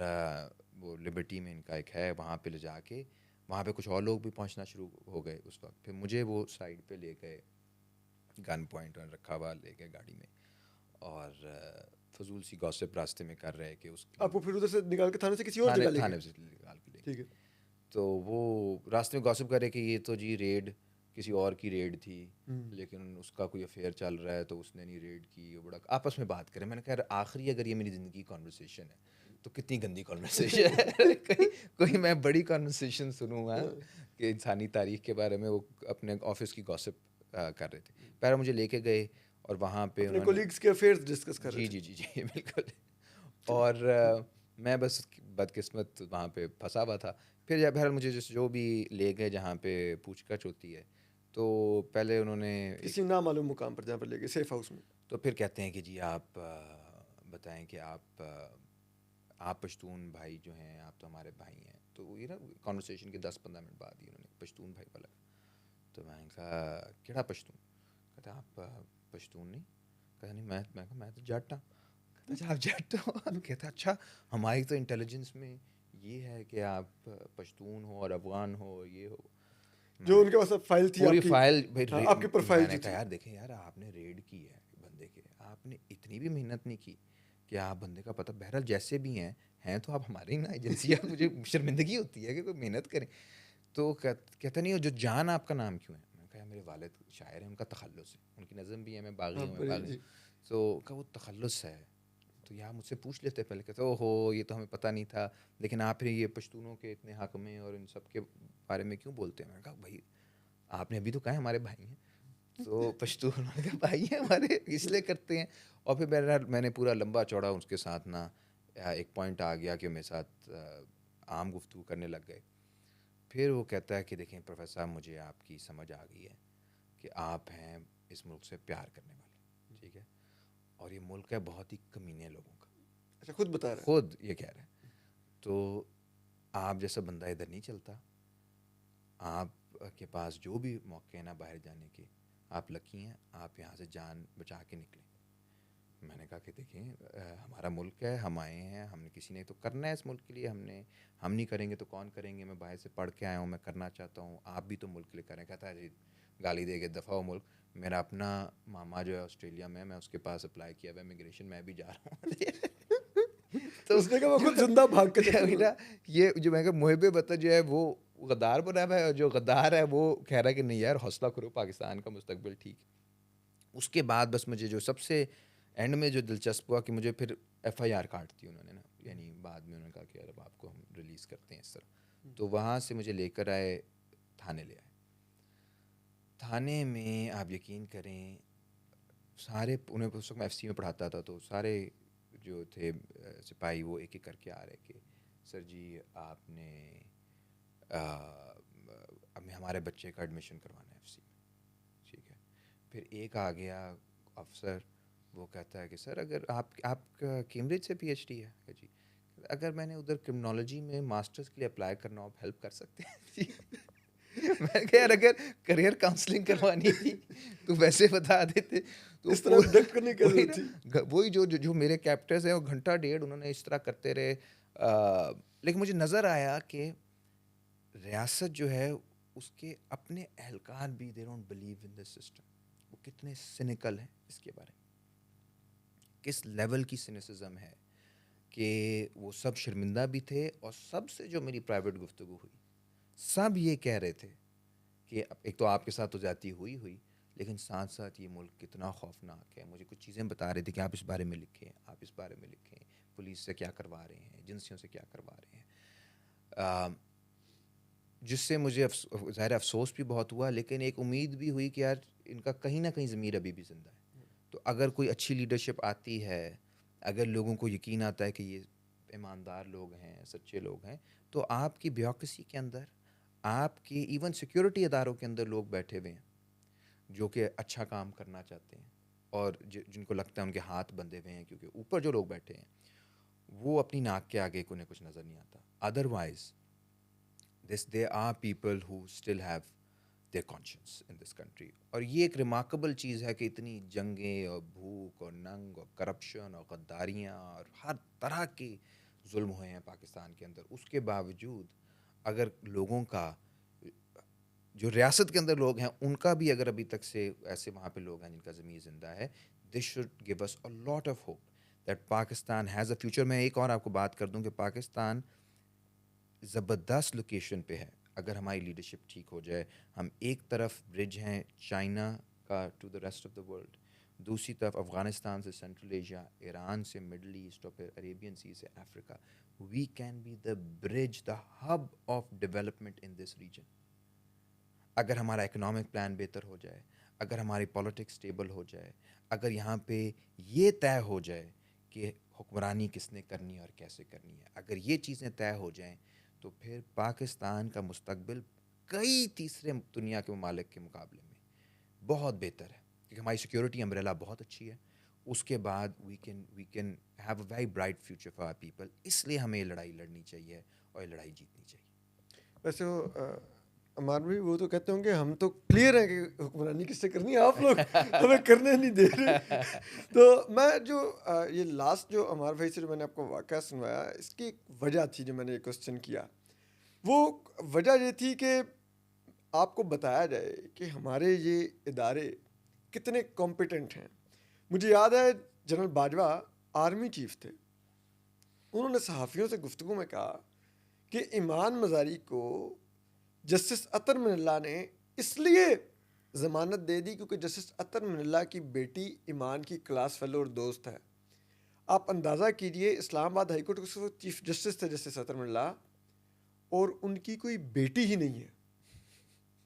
वो लिबर्टी में इनका एक है, वहाँ पे ले जाके, वहाँ पे कुछ और लोग भी पहुँचना शुरू हो गए उस वक्त। फिर मुझे वो साइड पे ले गए, गन पॉइंट रखा हुआ ले गए गाड़ी में, और फजूल सी गॉसिप रास्ते में कर रहे कि उस आपको फिर उधर से निकाल के थाने से किसी और थाने जगह ले थाने गए? से निकाल के ले गए। ठीक है। तो वो रास्ते में गॉसिप करे कि ये तो जी रेड किसी और की रेड थी, लेकिन उसका कोई अफेयर चल रहा है तो उसने नहीं रेड की। वो बड़ा आपस में बात करें। मैंने कहा यार आखिरी अगर ये मेरी ज़िंदगी की कॉन्वर्सेशन है तो कितनी गंदी कॉन्वर्सेशन है कोई मैं बड़ी कॉन्वर्सेशन सुनूंगा कि इंसानी तारीख के बारे में। वो अपने ऑफिस की गॉसिप कर रहे थे। पहले मुझे लेके गए और वहाँ पे अपने उन्होंने, कोलीग्स के अफेयर्स डिस्कस कर रहे जी थे। जी जी जी बिल्कुल। और मैं बस बदकिस्मत वहाँ पे फंसा हुआ था। फिर जब बहरहाल मुझे जो भी ले गए जहाँ पे पूछताछ होती है, तो पहले उन्होंने किसी नामालूम मुकाम पर जहाँ पर ले गए, सेफ हाउस में। तो फिर कहते हैं कि जी आप बताएं कि आप आप पश्तून भाई जो हैं, आप तो हमारे भाई हैं। तो ये ना कॉन्वर्सेशन के 10-15 मिनट बाद ही उन्होंने पश्तून भाई वाला, तो मैंने कहा केड़ा पश्तून? कहता आप पश्तून नहीं? कहता नहीं मैं कहा मैं तो जट हाँ। कहता अच्छा आप जट हो? कहता अच्छा हमारी तो इंटेलिजेंस में ये है कि आप पश्तून हो और अफगान हो और ये हो। जो उनके पास फाइल थी पूरी आपकी, फाइल भाई हाँ, आपकी प्रोफाइल मैंने जो कहा थी। यार देखें यार आपने रेड की है बंदे के, आपने इतनी भी मेहनत नहीं की कि आप बंदे का पता, बहरहाल जैसे भी हैं तो आप हमारे ही ना एजेंसी है। मुझे शर्मिंदगी होती है कि कोई मेहनत करें। तो कहता नहीं हो जो जान आपका नाम क्यों है? मैंने कहा मेरे वालिद शायर हैं, उनका तखल्लुस है, उनकी नज़म भी है मैं बागी हाँ, हूँ मैं बड़ी बागी। जी। तो कहा वो तखल्लुस है, तो यार मुझसे पूछ लेते पहले। कहते ओहो ये तो हमें पता नहीं था, लेकिन आप फिर ये पश्तूनों के इतने हक में और इन सब के बारे में क्यों बोलते हैं? मैंने कहा भाई आपने अभी तो कहा है हमारे भाई हैं, तो पश्तून उन्होंने कहा भाई हैं हमारे इसलिए करते हैं। और फिर बहरहाल मैंने पूरा लंबा चौड़ा उसके साथ ना एक पॉइंट आ गया कि मेरे साथ आम गुफ्तगू करने लग गए। फिर वो कहता है कि देखें प्रोफेसर साहब मुझे आपकी समझ आ गई है कि आप हैं इस मुल्क से प्यार करने वाले, ठीक है, और ये मुल्क है बहुत ही कमीने लोगों का। अच्छा, खुद बता रहे हैं। खुद ये कह रहे हैं। तो आप जैसा बंदा इधर नहीं चलता, आप के पास जो भी मौके हैं ना बाहर जाने के, आप लकी हैं, आप यहाँ से जान बचा के निकलें। मैंने कहा कि देखिए हमारा मुल्क है, हम आए हैं, हमने किसी ने तो करना है इस मुल्क के लिए, हम नहीं करेंगे तो कौन करेंगे? मैं बाहर से पढ़ के आया हूँ, मैं करना चाहता हूँ, आप भी तो मुल्क के लिए करें। कहता है जी गाली दे के दफ़ा हो मुल्क, मेरा अपना मामा जो है ऑस्ट्रेलिया में, मैं उसके पास अप्लाई किया हुआ इमिग्रेशन, मैं भी जा रहा हूँ। तो उसने कहा मैं खुद जिंदा भाग के चला बेटा ये जो मैं मुहिब वतन जो है वो गद्दार बना हुआ है, और जो गद्दार है वो कह रहा है कि नहीं यार हौसला करो, पाकिस्तान का मुस्तकबिल ठीक है। उसके बाद बस मुझे जो सबसे एंड में जो दिलचस्प हुआ कि मुझे फिर FIR काट दी उन्होंने ना, यानी बाद में उन्होंने कहा कि यार अब आपको हम रिलीज़ करते हैं इस तरह। तो वहाँ से मुझे लेकर आए, थाने ले आए। थाने में आप यकीन करें सारे, उन्हें उस वक्त मैं FC में पढ़ाता था, तो सारे जो थे सिपाही वो एक एक करके आ रहे कि सर जी आपने अब हमारे बच्चे का एडमिशन करवाना है FC में, ठीक है। फिर एक आ गया अफसर, वो कहता है कि सर अगर आपका कैम्ब्रिज से PhD है? जी। अगर मैंने उधर क्रिमिनोलॉजी में मास्टर्स के लिए अप्लाई करना हो, आप हेल्प कर सकते हैं? जी। मैं कहा यार अगर करियर काउंसलिंग करवानी थी तो वैसे बता देते। तो इस तरह रिजेक्ट करने की वही जरूरत थी। ना, वही जो मेरे कैप्टर्स हैं वो घंटा डेढ़ उन्होंने इस तरह करते रहे। लेकिन मुझे नज़र आया कि रियासत जो है उसके अपने एहलकार भी they don't believe in this system. वो कितने सिनिकल हैं इसके बारे में, किस लेवल की सिनिसिज्म है कि वो सब शर्मिंदा भी थे। और सबसे जो मेरी प्राइवेट गुफ्तगू हुई, सब ये कह रहे थे कि एक तो आपके साथ तो जाती हुई, लेकिन साथ साथ ये मुल्क कितना खौफनाक है। मुझे कुछ चीज़ें बता रहे थे कि आप इस बारे में लिखें, आप इस बारे में लिखें, पुलिस से क्या करवा रहे हैं, एजेंसियों से क्या करवा रहे हैं। जिससे मुझे ज़ाहिर अफसोस भी बहुत हुआ, लेकिन एक उम्मीद भी हुई कि यार इनका कहीं ना कहीं ज़मीर अभी भी ज़िंदा है। तो अगर कोई अच्छी लीडरशिप आती है, अगर लोगों को यकीन आता है कि ये ईमानदार लोग हैं, सच्चे लोग हैं, तो आपकी ब्यूरोक्रेसी के अंदर, आपके इवन सिक्योरिटी अदारों के अंदर लोग बैठे हुए हैं जो कि अच्छा काम करना चाहते हैं, और जिनको लगता है उनके हाथ बंधे हुए हैं, क्योंकि ऊपर जो लोग बैठे हैं वो अपनी नाक के आगे उन्हें कुछ नज़र नहीं आता। Otherwise there are people who still have their conscience in this country। और ये एक रिमार्केबल चीज़ है कि इतनी जंगें और भूख और नंग और करप्शन और गद्दारियाँ और हर तरह के जुल्म हुए हैं पाकिस्तान के अंदर, उसके बावजूद अगर लोगों का, जो रियासत के अंदर लोग हैं उनका भी अगर अभी तक से ऐसे वहाँ पे लोग हैं जिनका ज़मीर ज़िंदा है, this should give us a lot of hope that Pakistan has a future. मैं एक और आपको बात कर दूं कि पाकिस्तान ज़बरदस्त लोकेशन पे है अगर हमारी लीडरशिप ठीक हो जाए। हम एक तरफ ब्रिज हैं चाइना का to the rest of the world, दूसरी तरफ अफ़गानिस्तान से सेंट्रल एशिया, ईरान से मिडल ईस्ट और फिर अरेबियन सी से Africa. We can be the bridge, the hub of development in this region. अगर हमारा इकोनॉमिक प्लान बेहतर हो जाए, अगर हमारी पॉलिटिक्स स्टेबल हो जाए, अगर यहाँ पे ये तय हो जाए कि हुक्मरानी किसने करनी है और कैसे करनी है, अगर ये चीज़ें तय हो जाएं, तो फिर पाकिस्तान का मुस्तकबिल कई तीसरे दुनिया के ममालिक के मुकाबले में बहुत बेहतर है, क्योंकि हमारी सिक्योरिटी अम्ब्रेला बहुत अच्छी है। उसके बाद we can have a very bright future for our people. इसलिए हमें ये लड़ाई लड़नी चाहिए और ये लड़ाई जीतनी चाहिए। वैसे वो अमार भी वो तो कहते होंगे हम तो क्लियर है कि हुक्मरानी किससे करनी है, आप लोग हमें करने नहीं दे रहे। तो मैं जो ये लास्ट जो अमार भाई से जो मैंने आपको वाक़या सुनवाया, इसकी एक वजह थी जो मैंने ये क्वेश्चन किया। वो वजह ये थी कि आपको बताया जाए कि हमारे ये इदारे कितने कॉम्पिटेंट हैं। मुझे याद है जनरल बाजवा आर्मी चीफ थे, उन्होंने सहाफ़ियों से गुफ्तगू में कहा कि ईमान मज़ारी को जस्टिस अतर मिनल्ला ने इसलिए ज़मानत दे दी क्योंकि जस्टिस अतर मिनल्ला की बेटी ईमान की क्लास फेलो और दोस्त है। आप अंदाज़ा कीजिए, इस्लामाबाद हाई कोर्ट के चीफ जस्टिस थे जस्टिस अतर मिनल्ला, और उनकी कोई बेटी ही नहीं है।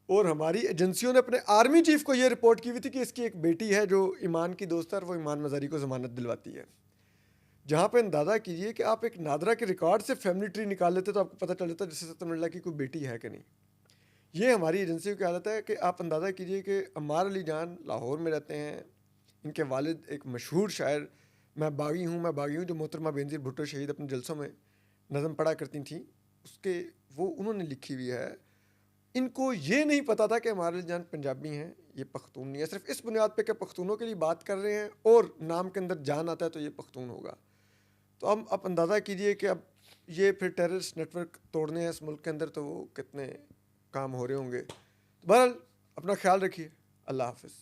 और हमारी एजेंसियों ने अपने आर्मी चीफ को ये रिपोर्ट की हुई थी कि इसकी एक बेटी है जो ईमान की दोस्त है और वो ईमान मज़ारी को ज़मानत दिलवाती है। जहाँ पे अंदाज़ा कीजिए कि आप एक नादरा के रिकॉर्ड से फैमिली ट्री निकाल लेते तो आपको पता चल जाता जस्टिस अतर मिनल्ला की कोई बेटी है कि नहीं। ये हमारी एजेंसियों की हालत है कि आप अंदाज़ा कीजिए कि अम्मार अली जान लाहौर में रहते हैं, इनके वालिद एक मशहूर शायर मैं बागी हूँ जो मोहतरमा बेनज़ीर भुट्टो शहीद अपने जलसों में नज़म पढ़ा करती थी, उसके वो उन्होंने लिखी हुई है। इनको ये नहीं पता था कि अम्मार अली जान पंजाबी हैं, ये पख्तून नहीं है। सिर्फ इस बुनियाद पे कि पख्तूनों के लिए बात कर रहे हैं और नाम के अंदर जान आता है तो ये पख्तून होगा। तो हम आप अंदाज़ा कीजिए कि अब ये फिर टेररिस्ट नेटवर्क तोड़ने हैं इस मुल्क के अंदर तो वो कितने काम हो रहे होंगे। तो बहरहाल अपना ख्याल रखिए। अल्लाह हाफ़िज़।